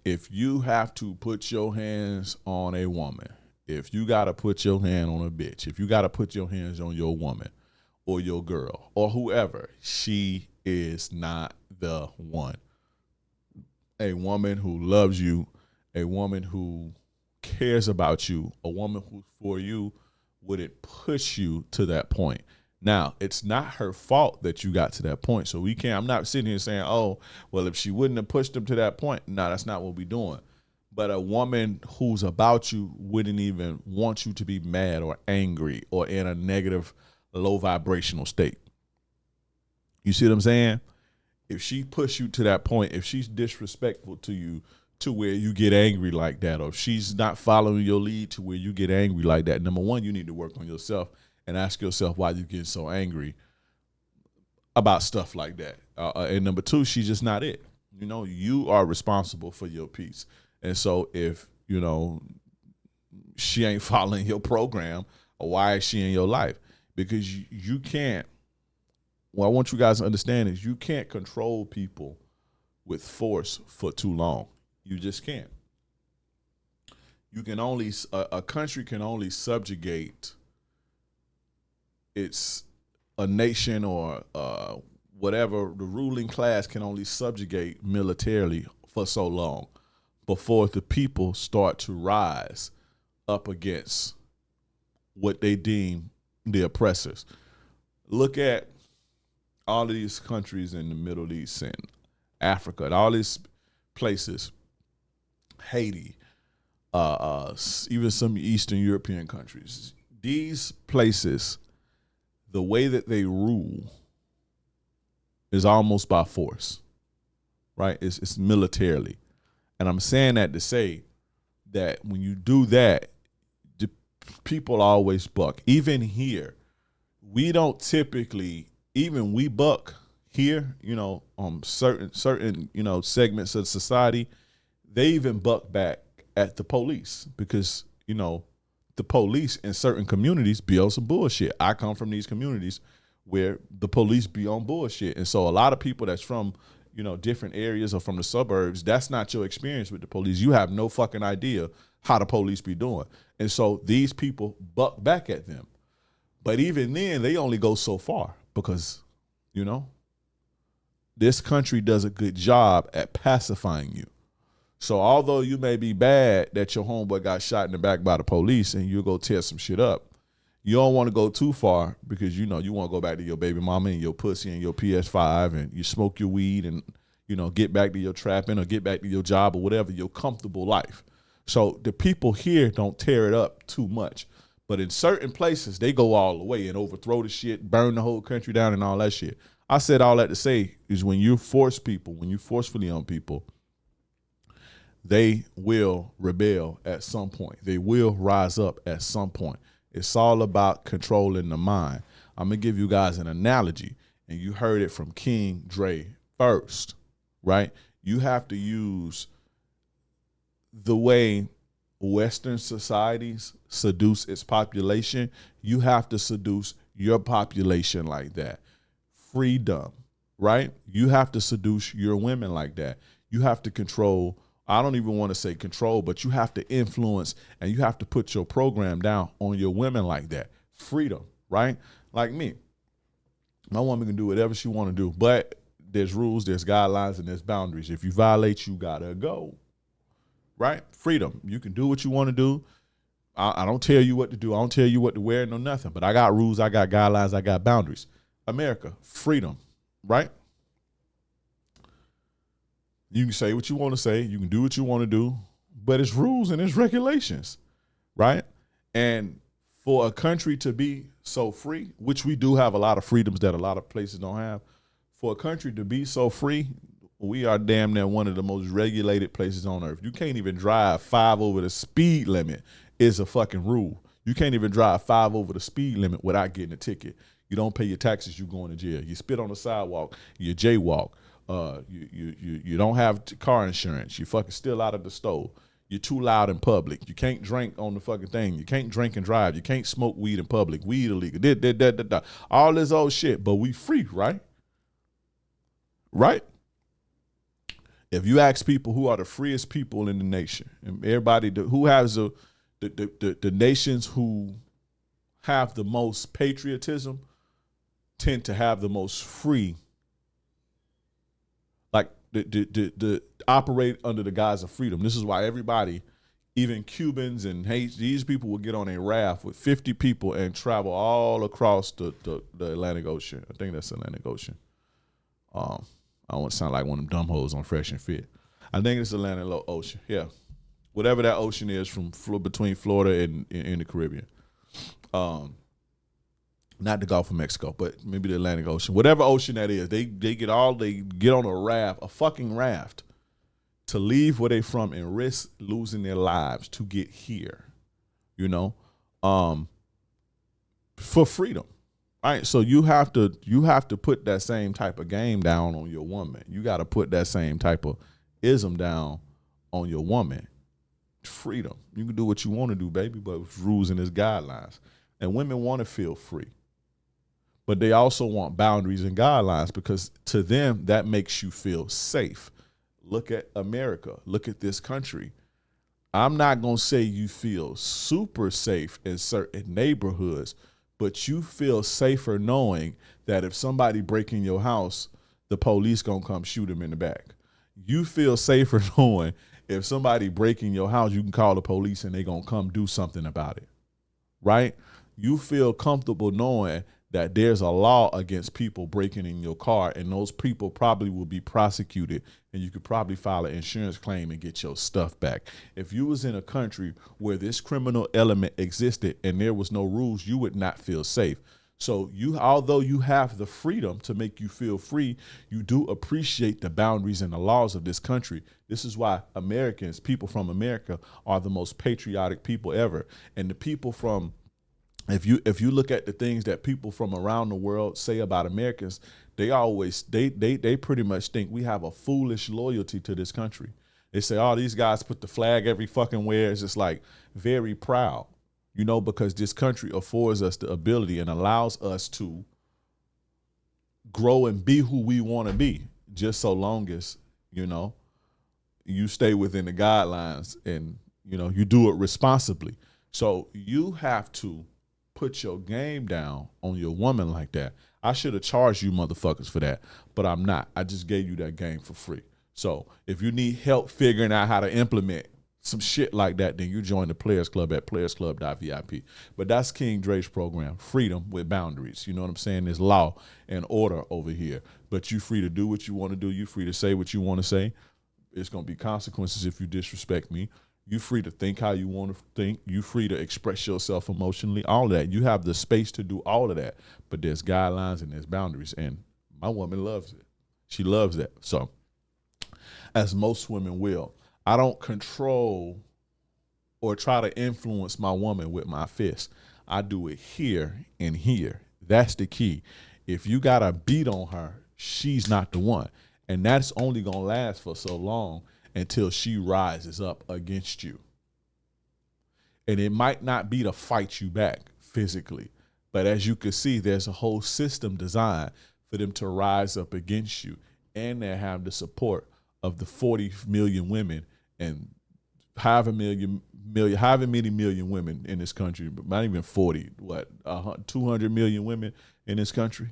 If you have to put your hands on a woman, if you got to put your hand on a bitch, if you got to put your hands on your woman or your girl or whoever, she is not the one. A woman who loves you, a woman who cares about you, a woman who's for you wouldn't push you to that point. Now, it's not her fault that you got to that point. So I'm not sitting here saying, oh, well, if she wouldn't have pushed him to that point, no, that's not what we're doing. But a woman who's about you wouldn't even want you to be mad or angry or in a negative, low vibrational state. You see what I'm saying? If she pushed you to that point, if she's disrespectful to you to where you get angry like that, or if she's not following your lead to where you get angry like that, number one, you need to work on yourself and ask yourself why you get so angry about stuff like that. And number two, she's just not it. You know, you are responsible for your peace. And so if, you know, she ain't following your program, why is she in your life? Because you can't, what I want you guys to understand is you can't control people with force for too long. You just can't. You can only, a country can only subjugate a nation or whatever, the ruling class can only subjugate militarily for so long before the people start to rise up against what they deem the oppressors. Look at all of these countries in the Middle East and Africa and all these places, Haiti, even some Eastern European countries. These places, the way that they rule is almost by force, right? It's militarily. And I'm saying that to say that when you do that, the people always buck. Even here, we don't typically, even we buck here, you know, certain, you know, segments of society, they even buck back at the police because, you know, the police in certain communities be on some bullshit. I come from these communities where the police be on bullshit. And so a lot of people that's from, you know, different areas or from the suburbs, that's not your experience with the police. You have no fucking idea how the police be doing. And so these people buck back at them. But even then, they only go so far because, you know, this country does a good job at pacifying you. So although you may be bad that your homeboy got shot in the back by the police and you go tear some shit up, you don't want to go too far because, you know, you want to go back to your baby mama and your pussy and your PS5 and you smoke your weed and, you know, get back to your trapping or get back to your job or whatever, your comfortable life. So the people here don't tear it up too much. But in certain places, they go all the way and overthrow the shit, burn the whole country down and all that shit. I said all that to say is when you force people, when you forcefully on people, they will rebel at some point. They will rise up at some point. It's all about controlling the mind. I'm going to give you guys an analogy, and you heard it from King Dre first, right? You have to use the way Western societies seduce its population. You have to seduce your population like that. Freedom, right? You have to seduce your women like that. You have to control, I don't even want to say control, but you have to influence and you have to put your program down on your women like that. Freedom, right? Like me. My woman can do whatever she want to do, but there's rules, there's guidelines, and there's boundaries. If you violate, you got to go, right? Freedom. You can do what you want to do. I don't tell you what to do. I don't tell you what to wear, no nothing, but I got rules, I got guidelines, I got boundaries. America, freedom, right? You can say what you want to say. You can do what you want to do, but it's rules and it's regulations, right? And for a country to be so free, which we do have a lot of freedoms that a lot of places don't have, For a country to be so free, we are damn near one of the most regulated places on earth. You can't even drive 5 over the speed limit is a fucking rule. You can't even drive 5 over the speed limit without getting a ticket. You don't pay your taxes, you going to jail. You spit on the sidewalk, you jaywalk. You don't have car insurance. You fucking still out of the store. You're too loud in public. You can't drink on the fucking thing. You can't drink and drive. You can't smoke weed in public. Weed illegal. All this old shit, but we free, right? Right? If you ask people who are the freest people in the nation, and everybody who has the nations who have the most patriotism tend to have the most free, like the operate under the guise of freedom. This is why everybody, even Cubans and these people will get on a raft with 50 people and travel all across the Atlantic Ocean. I think that's the Atlantic Ocean. I don't want to sound like one of them dumb hoes on Fresh and Fit. I think it's Atlantic Ocean. Yeah. Whatever that ocean is from between Florida and the Caribbean. Not the Gulf of Mexico, but maybe the Atlantic Ocean. Whatever ocean that is, they get on a raft, a fucking raft, to leave where they from and risk losing their lives to get here, for freedom. Right? So you have to put that same type of game down on your woman. You got to put that same type of ism down on your woman. Freedom. You can do what you want to do, baby, but with rules and there's guidelines. And women want to feel free. But they also want boundaries and guidelines because to them, that makes you feel safe. Look at America. Look at this country. I'm not going to say you feel super safe in certain neighborhoods, but you feel safer knowing that if somebody break in your house, the police going to come shoot them in the back. You feel safer knowing if somebody break in your house, you can call the police and they going to come do something about it, right? You feel comfortable knowing that there's a law against people breaking in your car and those people probably will be prosecuted and you could probably file an insurance claim and get your stuff back. If you was in a country where this criminal element existed and there was no rules, you would not feel safe. So although you have the freedom to make you feel free, you do appreciate the boundaries and the laws of this country. This is why Americans, people from America, are the most patriotic people ever. And the people from If you look at the things that people from around the world say about Americans, they pretty much think we have a foolish loyalty to this country. They say, oh, these guys put the flag every fucking where. It's just like very proud, because this country affords us the ability and allows us to grow and be who we want to be, just so long as, you stay within the guidelines and, you do it responsibly. So you have to put your game down on your woman like that. I should have charged you motherfuckers for that, but I'm not. I just gave you that game for free. So if you need help figuring out how to implement some shit like that, then you join the Players Club at playersclub.vip. But that's King Dre's program, freedom with boundaries. You know what I'm saying? There's law and order over here, but you free to do what you want to do. You free to say what you want to say. It's going to be consequences if you disrespect me. You free to think how you want to think. You free to express yourself emotionally, all of that. You have the space to do all of that, but there's guidelines and there's boundaries, and my woman loves it. She loves that. So as most women will, I don't control or try to influence my woman with my fist. I do it here and here. That's the key. If you got to beat on her, she's not the one. And that's only going to last for so long until she rises up against you. And it might not be to fight you back physically, but as you can see, there's a whole system designed for them to rise up against you, and they have the support of the 40 million women and however many million women in this country, but not even 40, 200 million women in this country.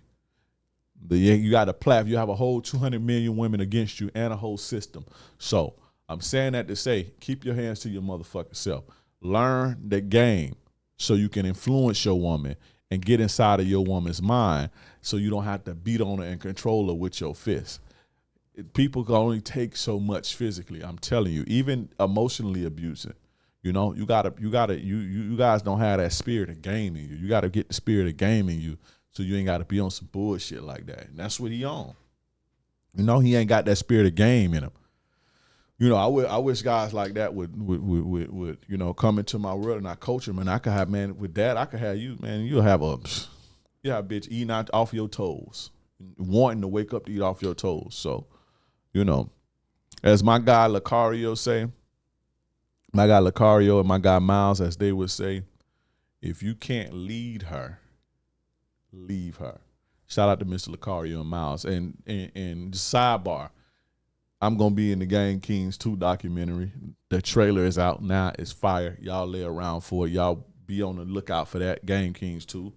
You got a platform. You have a whole 200 million women against you and a whole system. So I'm saying that to say, keep your hands to your motherfucking self. Learn the game so you can influence your woman and get inside of your woman's mind so you don't have to beat on her and control her with your fist. People can only take so much physically. I'm telling you, even emotionally abusing. You guys don't have that spirit of game in you. You got to get the spirit of game in you. So you ain't got to be on some bullshit like that. And that's what he on. You know, he ain't got that spirit of game in him. You know, I wish guys like that would you know, come into my world and I coach them, and I could have, man, with that I could have you, man. You'll have a bitch eating out off your toes, wanting to wake up to eat off your toes. So, you know, as my guy Lucario say, my guy Lucario and my guy Miles, as they would say, if you can't lead her, leave her. Shout out to Mr. Lucario and Miles. And sidebar, I'm going to be in the Game Kings 2 documentary. The trailer is out now. It's fire. Y'all lay around for it. Y'all be on the lookout for that. Game Kings 2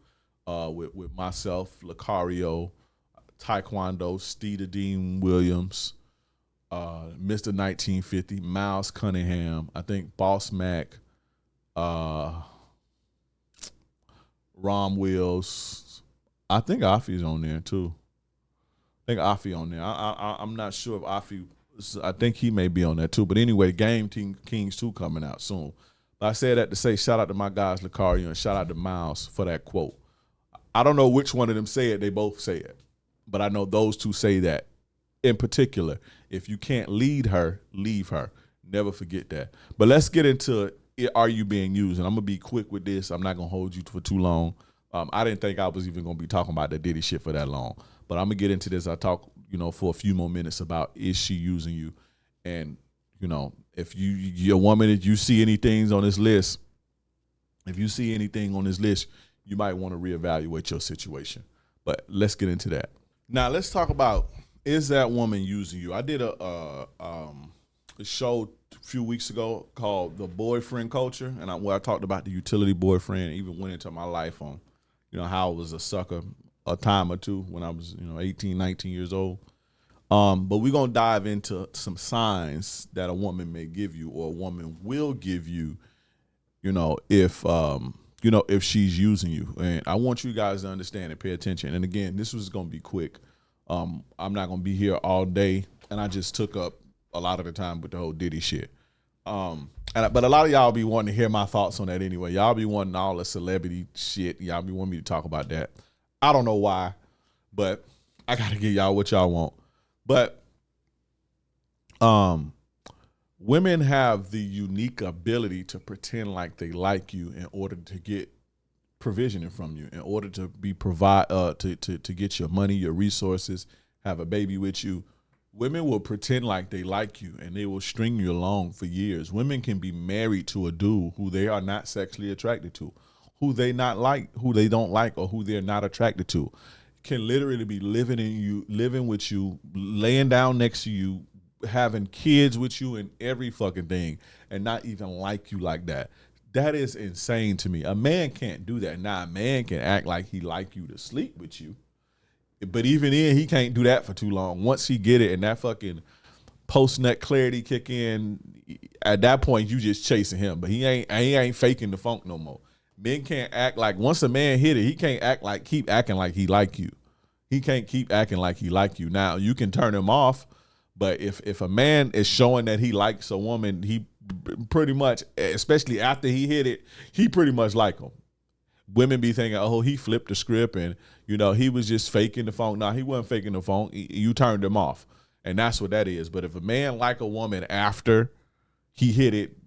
with myself, Lucario, Taekwondo, Steeda Dean Williams, Mr. 1950, Miles Cunningham, I think Boss Mac, Rom Wills. I think Afi's on there too. I think Afi on there. I'm not sure if Afi. I think he may be on there too. But anyway, Game Kings 2 coming out soon. But I said that to say shout out to my guys Lucario and shout out to Miles for that quote. I don't know which one of them say it. They both say it. But I know those two say that. In particular, if you can't lead her, leave her. Never forget that. But let's get into it. Are you being used? And I'm going to be quick with this. I'm not going to hold you for too long. I didn't think I was even going to be talking about the Diddy shit for that long. But I'm going to get into this. I talk, you know, for a few more minutes about is she using you? And, you know, if you're a woman, if you see anything on this list, you might want to reevaluate your situation. But let's get into that. Now, let's talk about, is that woman using you? I did a show a few weeks ago called The Boyfriend Culture, and where I talked about the utility boyfriend, even went into my life on, you know, how I was a sucker a time or two when I was, 18, 19 years old. But we're going to dive into some signs that a woman may give you or a woman will give you, if she's using you. And I want you guys to understand and pay attention. And again, this was going to be quick. I'm not going to be here all day. And I just took up a lot of the time with the whole Diddy shit. But a lot of y'all be wanting to hear my thoughts on that anyway. Y'all be wanting all the celebrity shit. Y'all be wanting me to talk about that. I don't know why, but I got to give y'all what y'all want. But women have the unique ability to pretend like they like you in order to get provisioning from you, in order to be to get your money, your resources, have a baby with you. Women will pretend like they like you and they will string you along for years. Women can be married to a dude who they are not sexually attracted to, who they don't like, or who they're not attracted to. Can literally be living with you, laying down next to you, having kids with you and every fucking thing, and not even like you like that. That is insane to me. A man can't do that. Now, a man can act like he like you to sleep with you, but even then, he can't do that for too long. Once he get it and that fucking post-nut clarity kick in, at that point, you just chasing him. But he ain't faking the funk no more. Men can't act like, once a man hit it, he can't keep acting like he like you. He can't keep acting like he like you. Now, you can turn him off, but if a man is showing that he likes a woman, he pretty much, especially after he hit it, he pretty much like him. Women be thinking, oh, he flipped the script and, he was just faking the phone. No, he wasn't faking the phone. You turned him off. And that's what that is. But if a man like a woman after he hit it,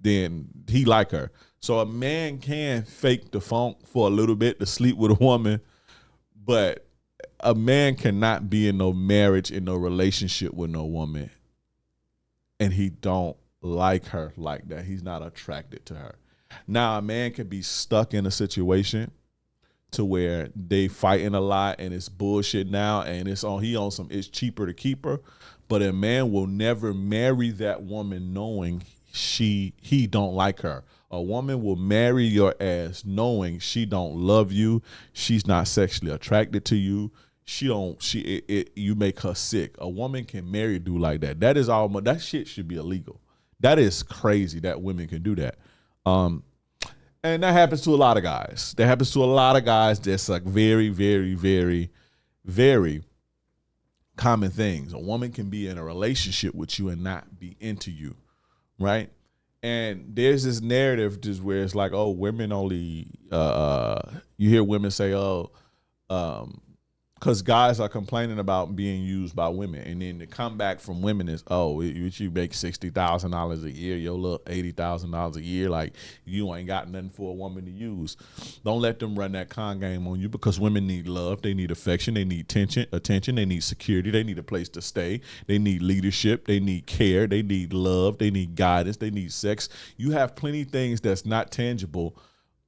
then he like her. So a man can fake the funk for a little bit to sleep with a woman, but a man cannot be in no marriage, in no relationship with no woman, and he don't like her like that. He's not attracted to her. Now, a man can be stuck in a situation to where they fighting a lot and it's bullshit now, and it's cheaper to keep her, but a man will never marry that woman knowing he don't like her. A woman will marry your ass knowing she don't love you, she's not sexually attracted to you, you make her sick. A woman can marry a dude like that. That shit should be illegal. That is crazy that women can do that. And that happens to a lot of guys. That's like very, very, very, very common things. A woman can be in a relationship with you and not be into you, right? And there's this narrative just where it's like, oh, women only, you hear women say, Because guys are complaining about being used by women, and then the comeback from women is, "Oh, you make $60,000 a year, your little $80,000 a year, like you ain't got nothing for a woman to use." Don't let them run that con game on you, because women need love, they need affection, they need attention, they need security, they need a place to stay, they need leadership, they need care, they need love, they need guidance, they need sex. You have plenty of things that's not tangible.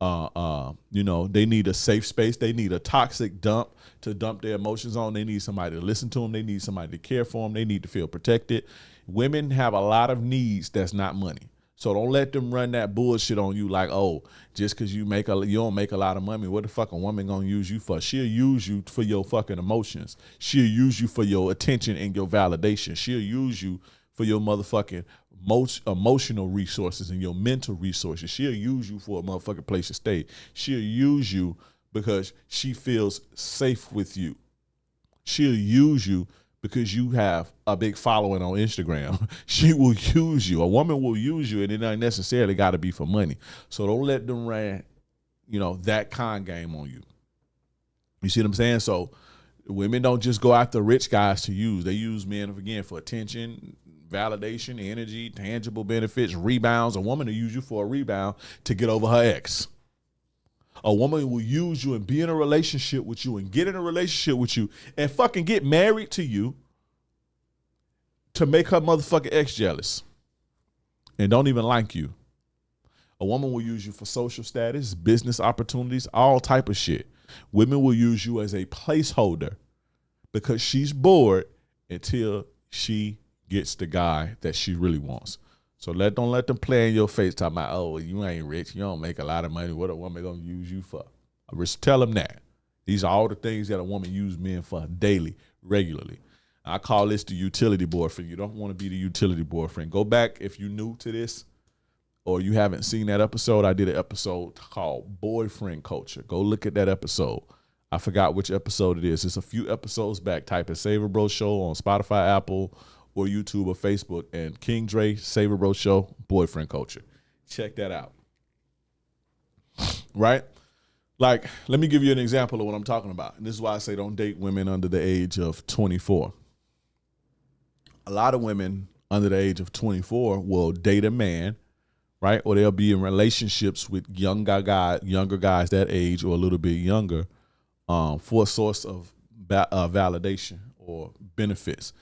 They need a safe space. They need a toxic dump to dump their emotions on. They need somebody to listen to them. They need somebody to care for them. They need to feel protected. Women have a lot of needs that's not money. So don't let them run that bullshit on you like, oh, just because you don't make a lot of money, what the fuck a woman gonna use you for? She'll use you for your fucking emotions. She'll use you for your attention and your validation. She'll use you for your motherfucking most emotional resources and your mental resources. She'll use you for a motherfucking place to stay. She'll use you because she feels safe with you. She'll use you because you have a big following on Instagram. She will use you. A woman will use you, and it ain't necessarily got to be for money. So don't let them run, that con game on you. You see what I'm saying? So women don't just go after rich guys to use. They use men, again, for attention, validation, energy, tangible benefits, rebounds. A woman will use you for a rebound to get over her ex. A woman will use you and be in a relationship with you and get in a relationship with you and fucking get married to you to make her motherfucking ex jealous and don't even like you. A woman will use you for social status, business opportunities, all type of shit. Women will use you as a placeholder because she's bored until she gets the guy that she really wants. So don't let them play in your face talking about, oh, you ain't rich, you don't make a lot of money, what a woman gonna use you for? I just tell them that. These are all the things that a woman use men for daily, regularly. I call this the utility boyfriend. You don't want to be the utility boyfriend. Go back if you're new to this or you haven't seen that episode. I did an episode called Boyfriend Culture. Go look at that episode. I forgot which episode it is. It's a few episodes back. Type in Savor Bro Show on Spotify, Apple, or YouTube or Facebook, and King Dre, Savor Bro Show, Boyfriend Culture. Check that out. Right? Like, let me give you an example of what I'm talking about. And this is why I say don't date women under the age of 24. A lot of women under the age of 24 will date a man, right? Or they'll be in relationships with younger guys that age or a little bit younger for a source of validation or benefits.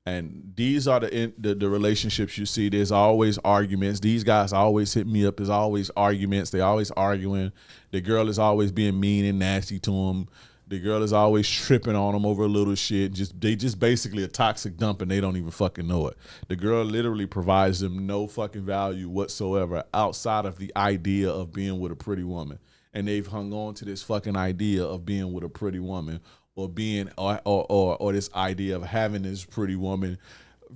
And these are the relationships you see. There's always arguments. These guys always hit me up. There's always arguments. They always arguing. The girl is always being mean and nasty to them. The girl is always tripping on them over a little shit. They just basically a toxic dump and they don't even fucking know it. The girl literally provides them no fucking value whatsoever outside of the idea of being with a pretty woman. And they've hung on to this fucking idea of being with a pretty woman or being or this idea of having this pretty woman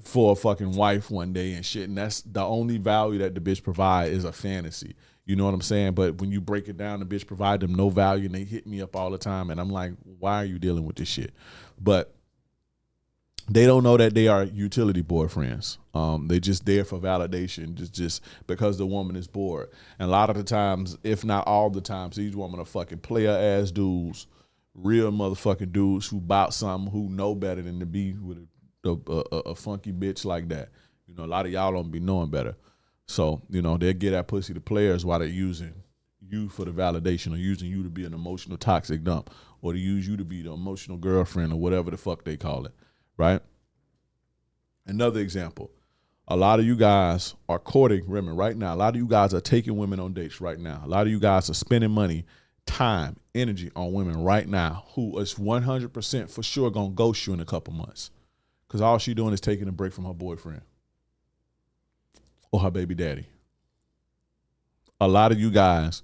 for a fucking wife one day and shit. And that's the only value that the bitch provide is a fantasy. You know what I'm saying? But when you break it down, the bitch provide them no value and they hit me up all the time. And I'm like, why are you dealing with this shit? But they don't know that they are utility boyfriends. They just there for validation, just because the woman is bored. And a lot of the times, if not all the times, these women are fucking player ass dudes, real motherfucking dudes who bout something, who know better than to be with a funky bitch like that. You know, a lot of y'all don't be knowing better. So, you know, they'll get that pussy to players while they're using you for the validation or using you to be an emotional toxic dump or to use you to be the emotional girlfriend or whatever the fuck they call it, right? Another example, a lot of you guys are courting women right now. A lot of you guys are taking women on dates right now. A lot of you guys are spending money, time, energy on women right now who is 100% for sure going to ghost you in a couple months because all she doing is taking a break from her boyfriend or her baby daddy. A lot of you guys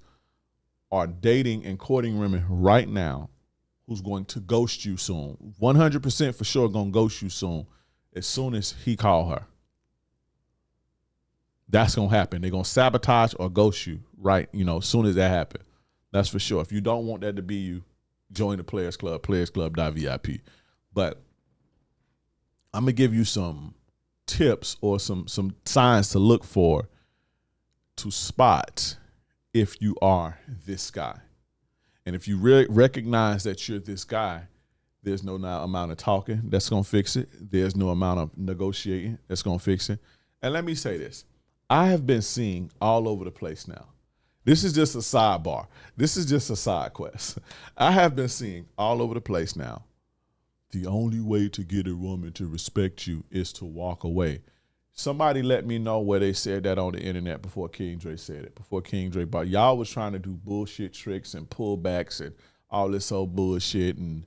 are dating and courting women right now who's going to ghost you soon. 100% for sure going to ghost you soon as soon as he call her. That's going to happen. They're going to sabotage or ghost you right, as soon as that happens. That's for sure. If you don't want that to be you, join the Players Club, playersclub.vip. But I'm going to give you some tips or some signs to look for to spot if you are this guy. And if you recognize that you're this guy, There's no amount of talking that's going to fix it. There's no amount of negotiating that's going to fix it. And let me say this. I have been seeing all over the place now. This is just a sidebar. This is just a side quest. I have been seeing all over the place now. The only way to get a woman to respect you is to walk away. Somebody let me know where they said that on the internet before King Dre said it. Before King Dre, but y'all was trying to do bullshit tricks and pullbacks and all this old bullshit. And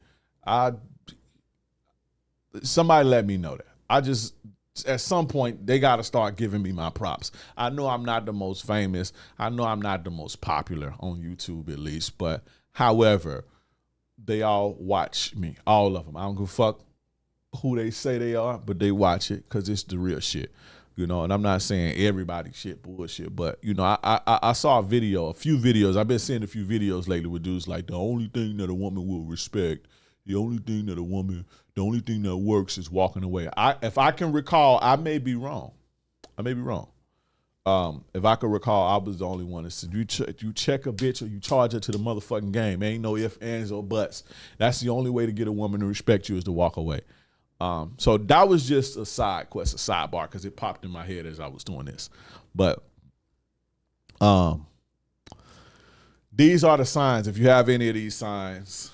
somebody let me know that. At some point, they got to start giving me my props. I know I'm not the most famous. I know I'm not the most popular on YouTube, at least. But however, they all watch me, all of them. I don't give a fuck who they say they are, but they watch it because it's the real shit. And I'm not saying everybody shit bullshit, but I saw a few videos. I've been seeing a few videos lately with dudes like, the only thing that a woman will respect, the only thing that works is walking away. If I can recall, I may be wrong. If I could recall, I was the only one that said, you check a bitch or you charge her to the motherfucking game. Ain't no ifs, ands, or buts. That's the only way to get a woman to respect you is to walk away. So that was just a side quest, a sidebar, because it popped in my head as I was doing this. But these are the signs. If you have any of these signs,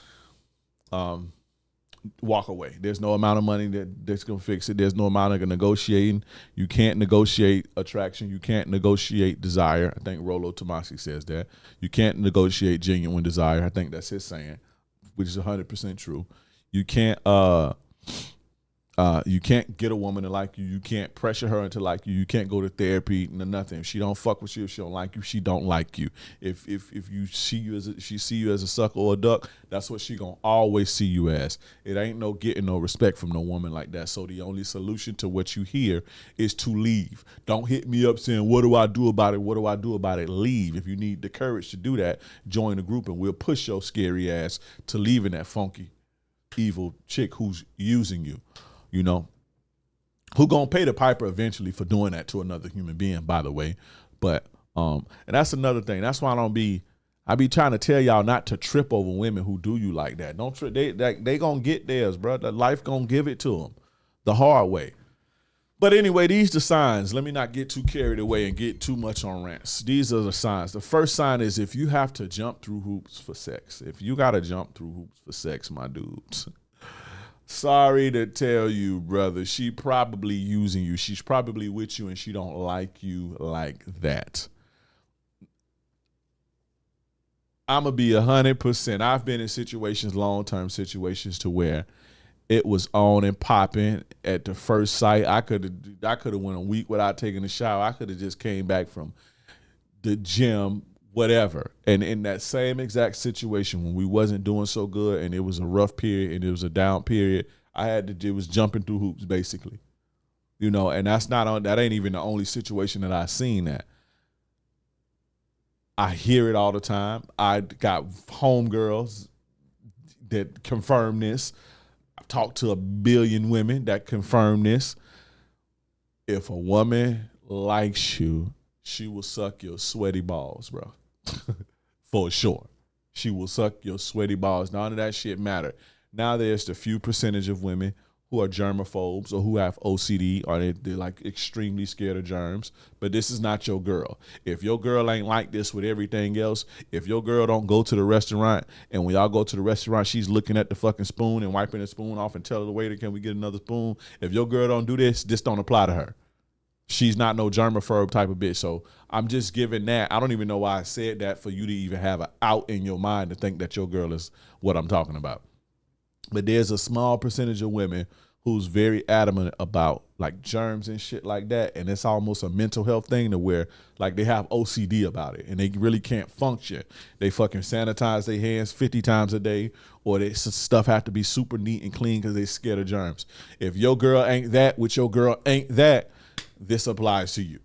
walk away. There's no amount of money that's going to fix it. There's no amount of negotiating. You can't negotiate attraction. You can't negotiate desire. I think Rollo Tomasi says that. You can't negotiate genuine desire. I think that's his saying, which is 100% true. You can't get a woman to like you. You can't pressure her into like you. You can't go to therapy, nothing. If she don't fuck with you, if she don't like you, she don't like you. If you see you as she see you as a sucker or a duck, that's what she gonna always see you as. It ain't no getting no respect from no woman like that. So the only solution to what you hear is to leave. Don't hit me up saying, what do I do about it? What do I do about it? Leave. If you need the courage to do that, join the group and we'll push your scary ass to leaving that funky, evil chick who's using you. Who gonna pay the piper eventually for doing that to another human being, by the way. But and that's another thing. That's why I be trying to tell y'all not to trip over women who do you like that. Don't trip. They gonna get theirs, bro. The life gonna give it to them the hard way. But anyway, these the signs. Let me not get too carried away and get too much on rants. These are the signs. The first sign is if you have to jump through hoops for sex. If you gotta jump through hoops for sex, my dudes. Sorry to tell you, brother, she probably using you. She's probably with you and she don't like you like that. I'm going to be 100%. I've been in situations, long-term situations, to where it was on and popping at the first sight. I could have went a week without taking a shower. I could have just came back from the gym, whatever. And in that same exact situation, when we wasn't doing so good and it was a rough period and it was a down period, it was jumping through hoops, basically. And that ain't even the only situation that I seen that. I hear it all the time. I got homegirls that confirm this. I've talked to a billion women that confirm this. If a woman likes you, she will suck your sweaty balls, bro. For sure. She will suck your sweaty balls. None of that shit matter. Now there's the few percentage of women who are germaphobes or who have OCD or they're like extremely scared of germs. But this is not your girl. If your girl ain't like this with everything else, if your girl don't go to the restaurant and when y'all go to the restaurant, she's looking at the fucking spoon and wiping the spoon off and telling the waiter, can we get another spoon? If your girl don't do this don't apply to her. She's not no germaphobe type of bitch. So I'm just giving that. I don't even know why I said that for you to even have an out in your mind to think that your girl is what I'm talking about. But there's a small percentage of women who's very adamant about like germs and shit like that. And it's almost a mental health thing to where like they have OCD about it and they really can't function. They fucking sanitize their hands 50 times a day or stuff have to be super neat and clean because they're scared of germs. If your girl ain't that, with your girl ain't that, this applies to you.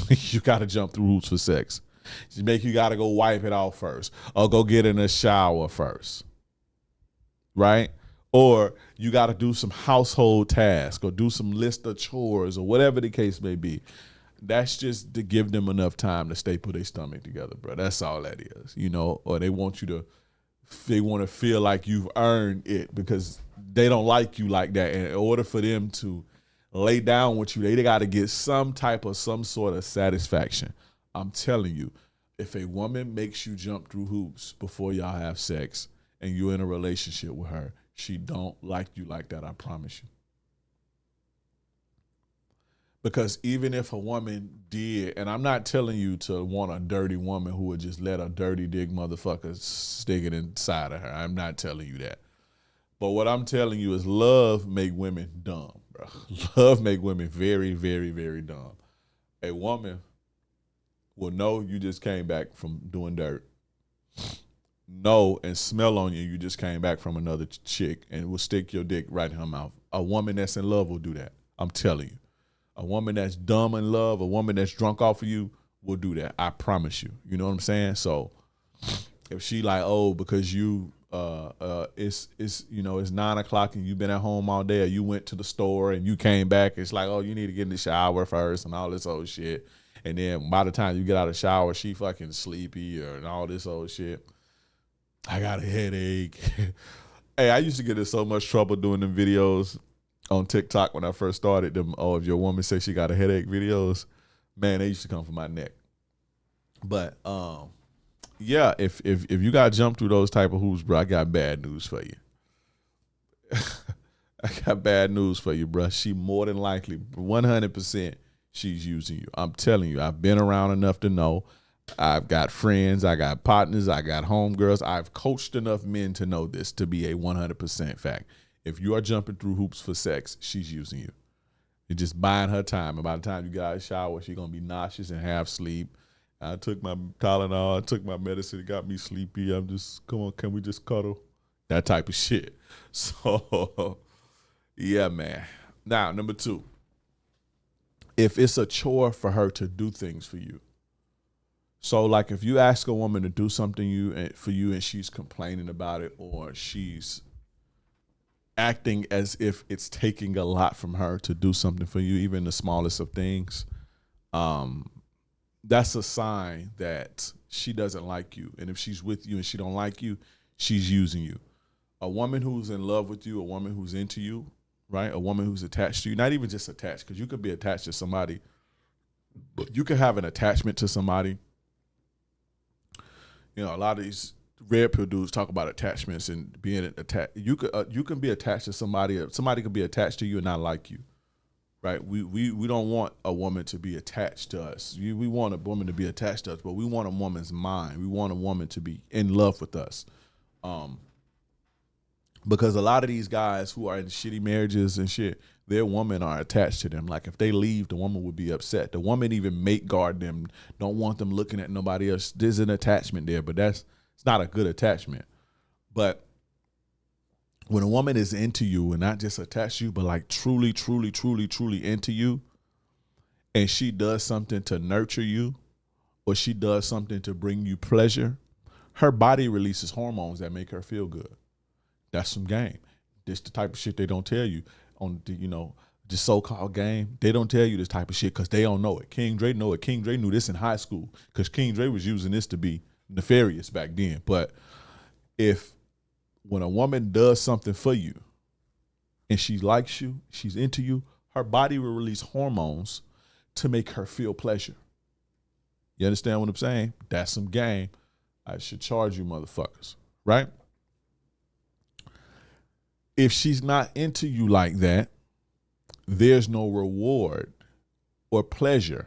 You got to jump through hoops for sex. You got to go wipe it off first or go get in a shower first. Right? Or you got to do some household tasks or do some list of chores or whatever the case may be. That's just to give them enough time to staple their stomach together, bro. That's all that is, Or they want you to they want to feel like you've earned it because they don't like you like that. And in order for them to lay down with you, they got to get some sort of satisfaction. I'm telling you, if a woman makes you jump through hoops before y'all have sex and you're in a relationship with her, she don't like you like that, I promise you. Because even if a woman did, and I'm not telling you to want a dirty woman who would just let a dirty dick motherfucker stick it inside of her. I'm not telling you that. But what I'm telling you is love make women dumb, bro. Love make women very, very, very dumb. A woman will know you just came back from doing dirt. Know and smell on you, you just came back from another chick, and will stick your dick right in her mouth. A woman that's in love will do that. I'm telling you. A woman that's dumb in love, a woman that's drunk off of you will do that. I promise you. You know what I'm saying? So if she like, oh, because you it's it's 9:00 and you've been at home all day, or you went to the store and you came back, it's like, oh, you need to get in the shower first and all this old shit. And then by the time you get out of the shower, she fucking sleepy and all this old shit. I got a headache. Hey, I used to get in so much trouble doing them videos on TikTok when I first started them. Oh, if your woman says she got a headache videos, man, they used to come from my neck. But yeah, if you got to jump through those type of hoops, bro, I got bad news for you. I got bad news for you, bro. She more than likely, 100%, she's using you. I'm telling you, I've been around enough to know. I've got friends, I got partners, I got homegirls. I've coached enough men to know this to be a 100% fact. If you are jumping through hoops for sex, she's using you. You're just buying her time. And by the time you get out of the shower, she's going to be nauseous and half asleep. I took my Tylenol, I took my medicine, it got me sleepy. I'm just, come on, can we just cuddle? That type of shit. So, yeah, man. Now, number 2. If it's a chore for her to do things for you. So, like, if you ask a woman to do something for you and she's complaining about it, or she's acting as if it's taking a lot from her to do something for you, even the smallest of things, that's a sign that she doesn't like you. And if she's with you and she don't like you, she's using you. A woman who's in love with you, a woman who's into you, right? A woman who's attached to you, not even just attached, because you could be attached to somebody, but you could have an attachment to somebody. You know, a lot of these red pill dudes talk about attachments and being attached. You can be attached to somebody. Somebody could be attached to you and not like you, right? We don't want a woman to be attached to us. We want a woman to be attached to us, but we want a woman's mind. We want a woman to be in love with us, because a lot of these guys who are in shitty marriages and shit, their women are attached to them. Like if they leave, the woman would be upset. The woman even mate guard them, don't want them looking at nobody else. There's an attachment there, but it's not a good attachment. But when a woman is into you and not just attached to you, but like truly, truly, truly, truly into you, and she does something to nurture you, or she does something to bring you pleasure, her body releases hormones that make her feel good. That's some game. This the type of shit they don't tell you on the so-called game. They don't tell you this type of shit because they don't know it. King Dre know it. King Dre knew this in high school because King Dre was using this to be nefarious back then. But when a woman does something for you and she likes you, she's into you, her body will release hormones to make her feel pleasure. You understand what I'm saying? That's some game. I should charge you motherfuckers, right? If she's not into you like that, there's no reward or pleasure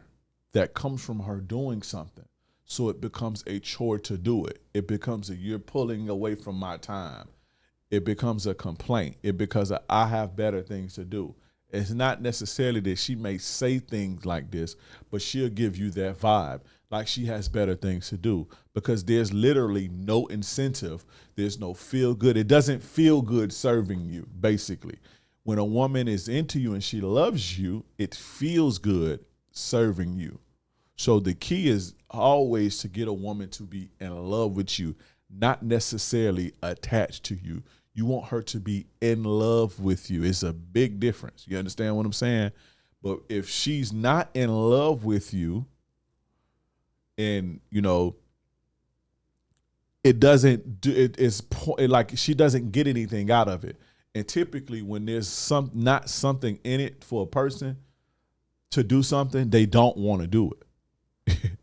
that comes from her doing something. So it becomes a chore to do it. It becomes you're pulling away from my time. It becomes a complaint. It becomes I have better things to do. It's not necessarily that she may say things like this, but she'll give you that vibe, like she has better things to do, because there's literally no incentive. There's no feel good. It doesn't feel good serving you, basically. When a woman is into you and she loves you, it feels good serving you. So the key is always to get a woman to be in love with you, not necessarily attached to you. You want her to be in love with you. It's a big difference. You understand what I'm saying? But if she's not in love with you, and, it doesn't do like she doesn't get anything out of it. And typically when there's not something in it for a person to do something, they don't want to do it.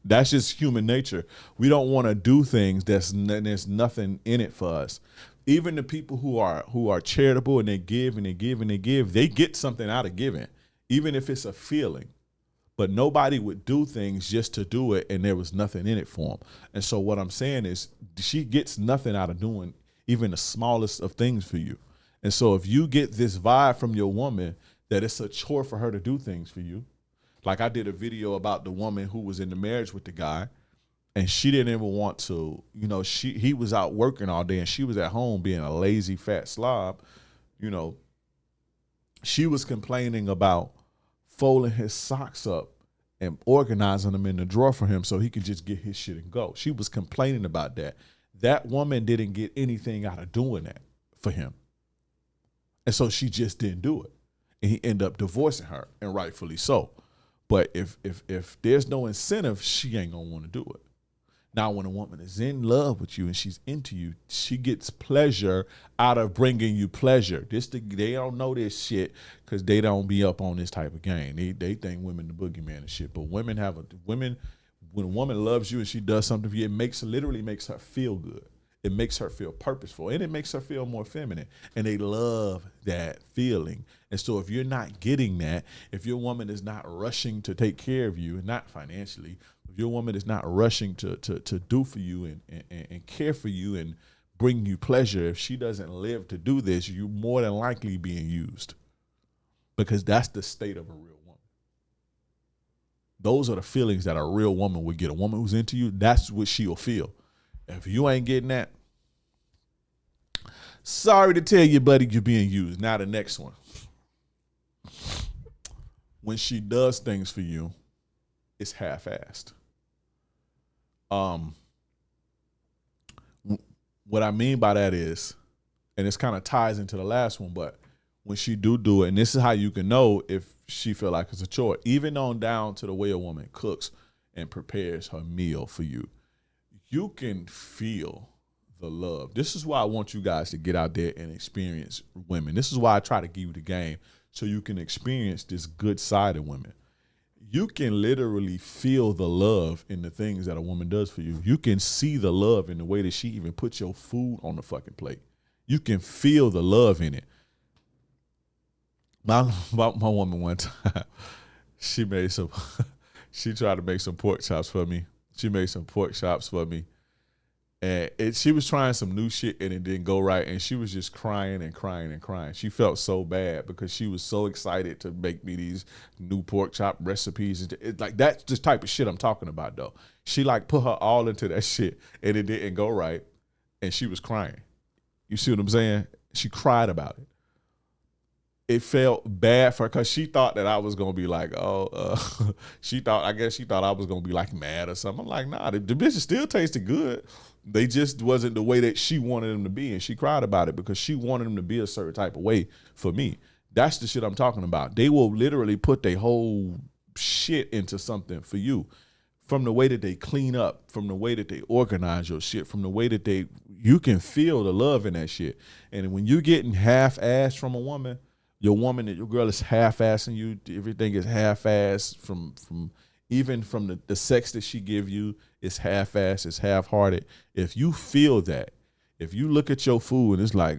That's just human nature. We don't want to do things there's nothing in it for us. Even the people who are charitable and they give and they give and they give, they get something out of giving, even if it's a feeling. But nobody would do things just to do it and there was nothing in it for them. And so what I'm saying is she gets nothing out of doing even the smallest of things for you. And so if you get this vibe from your woman that it's a chore for her to do things for you, like I did a video about the woman who was in the marriage with the guy and she didn't even want to, you know, he was out working all day and she was at home being a lazy fat slob, you know. She was complaining about folding his socks up and organizing them in the drawer for him so he could just get his shit and go. She was complaining about that. That woman didn't get anything out of doing that for him. And so she just didn't do it. And he ended up divorcing her, and rightfully so. But if there's no incentive, she ain't gonna want to do it. Now, when a woman is in love with you and she's into you, she gets pleasure out of bringing you pleasure. They don't know this shit because they don't be up on this type of game. They think women the boogeyman and shit. But when a woman loves you and she does something for you, it literally makes her feel good. It makes her feel purposeful, and it makes her feel more feminine. And they love that feeling. And so if you're not getting that, if your woman is not rushing to take care of you, and not financially, if your woman is not rushing to do for you and care for you and bring you pleasure, if she doesn't live to do this, you're more than likely being used, because that's the state of a real woman. Those are the feelings that a real woman would get. A woman who's into you, that's what she'll feel. If you ain't getting that, sorry to tell you, buddy, you're being used. Now the next one. When she does things for you, it's half-assed. What I mean by that is, and this kind of ties into the last one, but when she do it, and this is how you can know if she feel like it's a chore, even on down to the way a woman cooks and prepares her meal for you, you can feel the love. This is why I want you guys to get out there and experience women. This is why I try to give you the game so you can experience this good side of women. You can literally feel the love in the things that a woman does for you. You can see the love in the way that she even puts your food on the fucking plate. You can feel the love in it. My woman one time, she tried to make some pork chops for me. She made some pork chops for me. And she was trying some new shit and it didn't go right. And she was just crying and crying and crying. She felt so bad because she was so excited to make me these new pork chop recipes. It's like, that's the type of shit I'm talking about, though. She like put her all into that shit and it didn't go right. And she was crying. You see what I'm saying? She cried about it. It felt bad for her because she thought that I was going to be like, I guess she thought I was going to be like mad or something. I'm like, nah, the bitches still tasted good. They just wasn't the way that she wanted them to be. And she cried about it because she wanted them to be a certain type of way for me. That's the shit I'm talking about. They will literally put their whole shit into something for you. From the way that they clean up, from the way that they organize your shit, from the way that you can feel the love in that shit. And when you're getting half-assed from a woman, your girl is half-assing you. Everything is half-assed from even from the sex that she give you. It's half-assed. It's half-hearted. If you feel that, if you look at your food and it's like,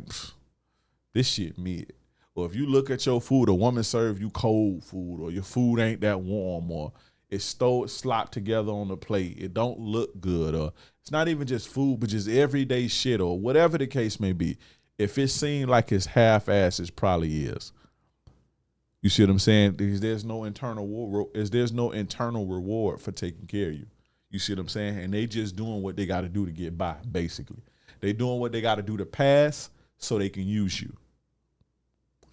this shit mid, or if you look at your food, a woman serve you cold food, or your food ain't that warm, or it's slopped together on the plate, it don't look good, or it's not even just food, but just everyday shit, or whatever the case may be. If it seems like it's half-assed, it probably is. You see what I'm saying? Because there's no internal reward for taking care of you. You see what I'm saying? And they just doing what they got to do to get by, basically. They doing what they got to do to pass so they can use you.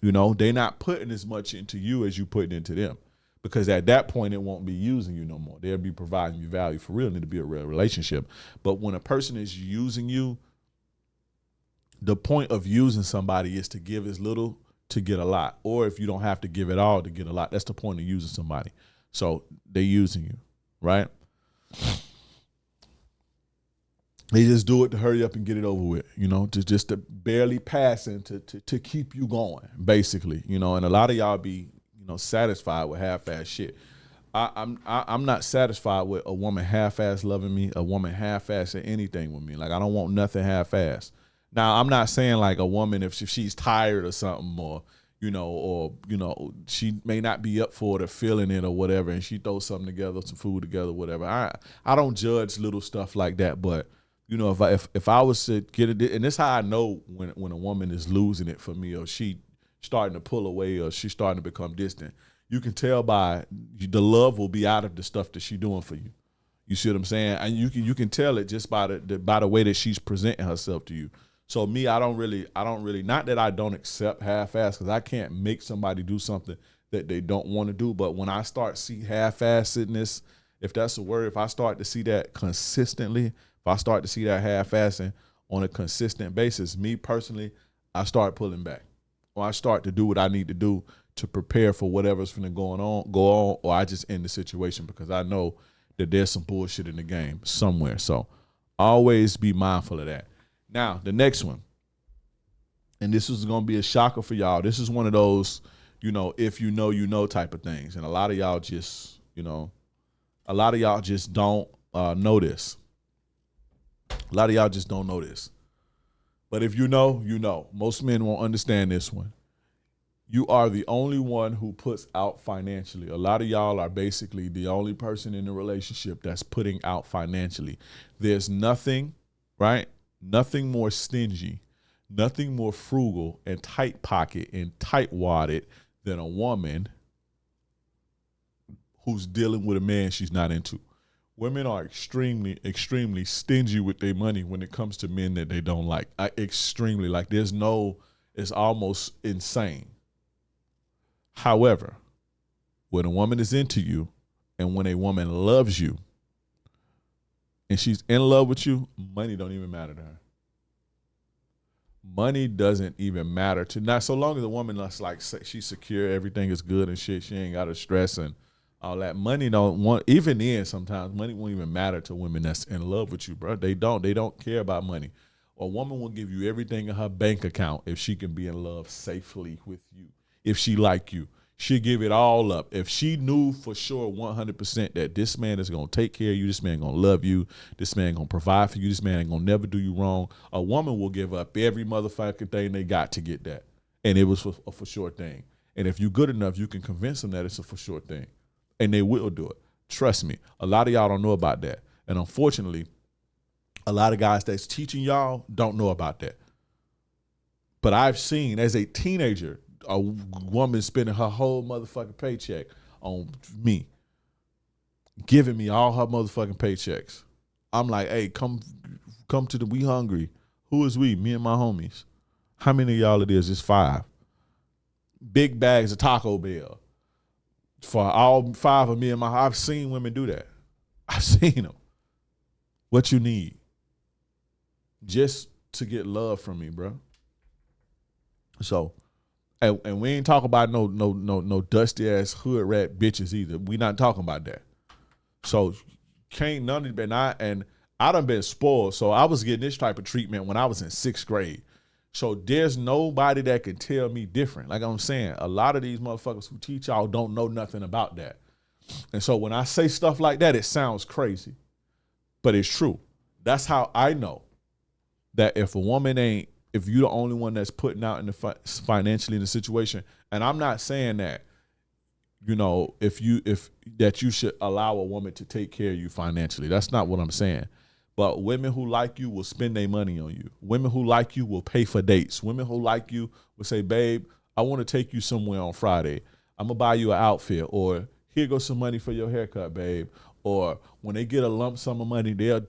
You know, they not putting as much into you as you putting into them. Because at that point, it won't be using you no more. They'll be providing you value for real, and it'll be a real relationship. But when a person is using you, the point of using somebody is to give as little to get a lot. Or if you don't have to give it all to get a lot, that's the point of using somebody. So they're using you, right? They just do it to hurry up and get it over with, to barely passing to keep you going, basically, and a lot of y'all be, satisfied with half-ass shit. I'm not satisfied with a woman half-ass loving me, a woman half-ass at anything with me. Like, I don't want nothing half-ass. Now, I'm not saying like a woman, if she's tired or something, or she may not be up for it or feeling it or whatever, and she throws something together, some food together, whatever. I don't judge little stuff like that, but if I was to get it, and this is how I know when a woman is losing it for me, or she starting to pull away, or she's starting to become distant. You can tell by the love will be out of the stuff that she's doing for you. You see what I'm saying? And you can tell it just by the way that she's presenting herself to you. So me, I don't really, not that I don't accept half-ass, because I can't make somebody do something that they don't want to do. But when I start see half-assedness, if that's a word, if I start to see that consistently, if I start to see that half-assing on a consistent basis, me personally, I start pulling back, or I start to do what I need to do to prepare for whatever's going to go on, or I just end the situation because I know that there's some bullshit in the game somewhere. So always be mindful of that. Now, the next one, and this is going to be a shocker for y'all. This is one of those, if you know type of things. And a lot of y'all just, don't know this. A lot of y'all just don't know this. But if you know. Most men won't understand this one. You are the only one who puts out financially. A lot of y'all are basically the only person in the relationship that's putting out financially. There's nothing, right? Nothing more stingy, nothing more frugal and tight pocket and tight wadded than a woman who's dealing with a man she's not into. Women are extremely, extremely stingy with their money when it comes to men that they don't like. Extremely. Like, it's almost insane. However, when a woman is into you and when a woman loves you and she's in love with you, money don't even matter to her. Money doesn't even matter to, not so long as a woman is like, she's secure, everything is good and shit, she ain't got to stress and all that. Money don't want, even then sometimes money won't even matter to women that's in love with you, bro. They don't care about money. A woman will give you everything in her bank account if she can be in love safely with you. If she like you, she'll give it all up. If she knew for sure 100% that this man is going to take care of you, this man going to love you, this man going to provide for you, this man ain't going to never do you wrong, a woman will give up every motherfucking thing they got to get that. And it was a for sure thing. And if you're good enough, you can convince them that it's a for sure thing. And they will do it. Trust me. A lot of y'all don't know about that. And unfortunately, a lot of guys that's teaching y'all don't know about that. But I've seen as a teenager, a woman spending her whole motherfucking paycheck on me, giving me all her motherfucking paychecks. I'm like, hey, come to the We Hungry. Who is we? Me and my homies. How many of y'all it is? It's 5. Big bags of Taco Bell for all 5 of me and I've seen women do that. I've seen them. What you need? Just to get love from me, bro. So, and we ain't talking about no dusty ass hood rat bitches either. We not talking about that. So can't none of it. And I done been spoiled. So I was getting this type of treatment when I was in 6th grade. So there's nobody that can tell me different. Like I'm saying, a lot of these motherfuckers who teach y'all don't know nothing about that. And so when I say stuff like that, it sounds crazy, but it's true. That's how I know that if a woman ain't, if you're the only one that's putting out in the financially in the situation, and I'm not saying that, that you should allow a woman to take care of you financially. That's not what I'm saying. But women who like you will spend their money on you. Women who like you will pay for dates. Women who like you will say, babe, I want to take you somewhere on Friday. I'm going to buy you an outfit, or here goes some money for your haircut, babe. Or when they get a lump sum of money, they'll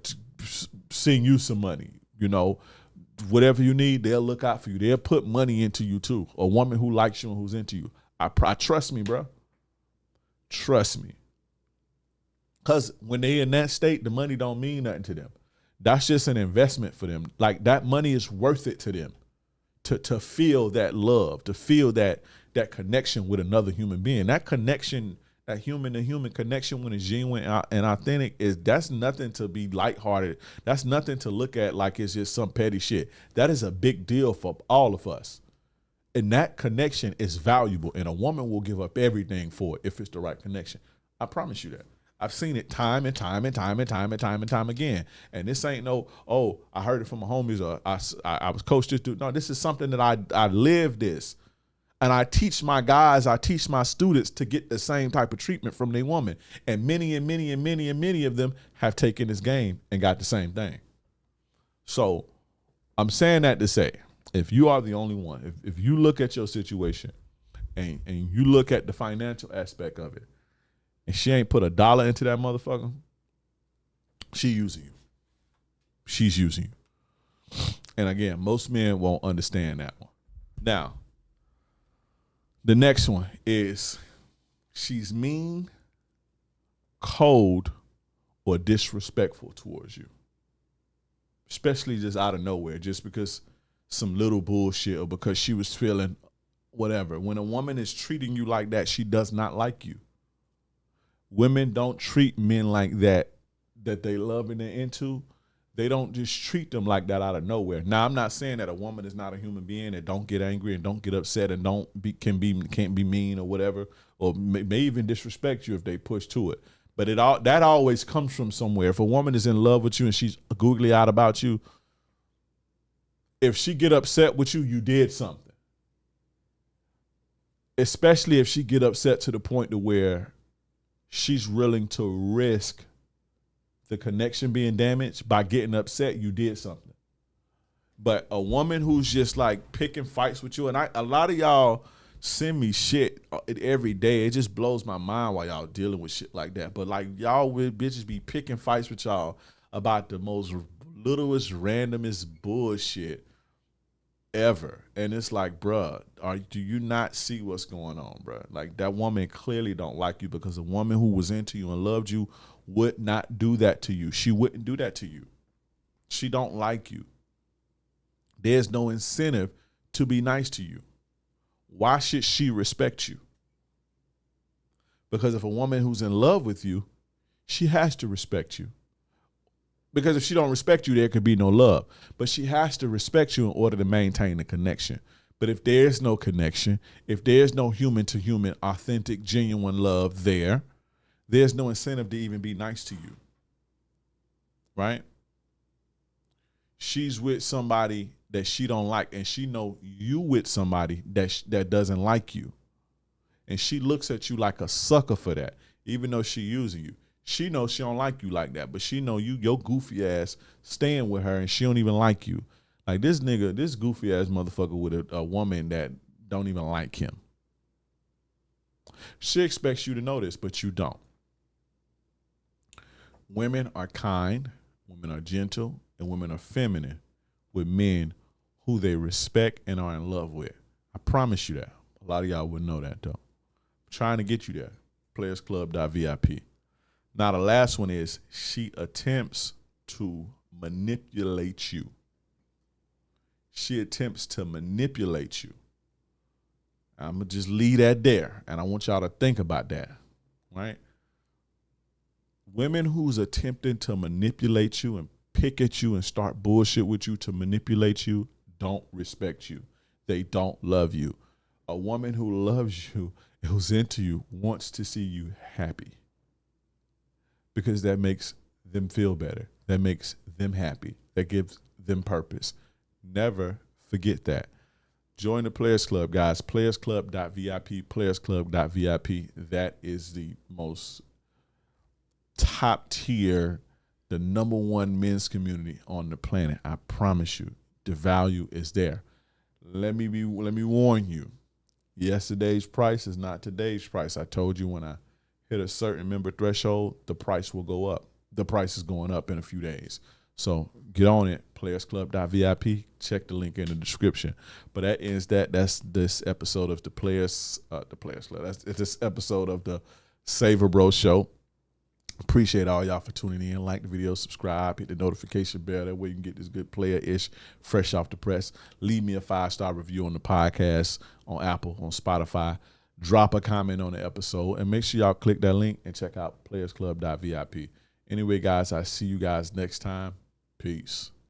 send you some money, whatever you need, they'll look out for you. They'll put money into you too. A woman who likes you and who's into you. I trust me, bro. Trust me. Because when they in that state, the money don't mean nothing to them. That's just an investment for them. Like, that money is worth it to them to feel that love, to feel that connection with another human being. That connection That human to human connection when it's genuine and authentic that's nothing to be lighthearted. That's nothing to look at like it's just some petty shit. That is a big deal for all of us. And that connection is valuable, and a woman will give up everything for it if it's the right connection. I promise you that. I've seen it time and time again. And this ain't no, oh, I heard it from my homies or I was coached this dude. No, this is something that I live this. And I teach my guys, I teach my students to get the same type of treatment from their woman. And many of them have taken this game and got the same thing. So I'm saying that to say, if you are the only one, if you look at your situation and you look at the financial aspect of it, and she ain't put $1 into that motherfucker, she using you. She's using you. And again, most men won't understand that one. Now, the next one is she's mean, cold, or disrespectful towards you. Especially just out of nowhere, just because some little bullshit or because she was feeling whatever. When a woman is treating you like that, she does not like you. Women don't treat men like that they love and they're into. They don't just treat them like that out of nowhere. Now, I'm not saying that a woman is not a human being that don't get angry and don't get upset and can't be mean or whatever, or may even disrespect you if they push to it. But that always comes from somewhere. If a woman is in love with you and she's googly eyed about you, if she get upset with you, you did something. Especially if she get upset to the point to where she's willing to risk the connection being damaged by getting upset, you did something. But a woman who's just like picking fights with you, and a lot of y'all send me shit every day. It just blows my mind while y'all dealing with shit like that. But like y'all with bitches be picking fights with y'all about the most littlest, randomest bullshit ever. And it's like, bruh, do you not see what's going on, bruh? Like that woman clearly don't like you, because a woman who was into you and loved you would not do that to you. She wouldn't do that to you. She don't like you. There's no incentive to be nice to you. Why should she respect you? Because if a woman who's in love with you, she has to respect you. Because if she don't respect you, there could be no love. But she has to respect you in order to maintain the connection. But if there's no connection, if there's no human-to-human, authentic, genuine love there's no incentive to even be nice to you. Right? She's with somebody that she don't like, and she know you with somebody that doesn't like you. And she looks at you like a sucker for that, even though she using you. She knows she don't like you like that, but she know your goofy ass staying with her, and she don't even like you. Like this goofy ass motherfucker with a woman that don't even like him. She expects you to know this, but you don't. Women are kind, women are gentle, and women are feminine with men who they respect and are in love with. I promise you that. A lot of y'all wouldn't know that, though. I'm trying to get you there. PlayersClub.vip. Now, the last one is she attempts to manipulate you. She attempts to manipulate you. I'm going to just leave that there, and I want y'all to think about that, right? Women who's attempting to manipulate you and pick at you and start bullshit with you to manipulate you don't respect you. They don't love you. A woman who loves you, who's into you, wants to see you happy, because that makes them feel better. That makes them happy. That gives them purpose. Never forget that. Join the Players Club, guys. PlayersClub.vip, PlayersClub.vip. That is the most top tier, the number one men's community on the planet. I promise you, the value is there. Let me warn you. Yesterday's price is not today's price. I told you when I hit a certain member threshold, the price will go up. The price is going up in a few days. So get on it, playersclub.vip. Check the link in the description. But that ends that. That's this episode of the Players Club. It's this episode of the Savor Bro Show. Appreciate all y'all for tuning in. Like the video, subscribe, hit the notification bell. That way you can get this good player-ish fresh off the press. Leave me a 5-star review on the podcast, on Apple, on Spotify. drop a comment on the episode, and make sure y'all click that link and check out playersclub.vip. Anyway, guys, I see you guys next time. Peace.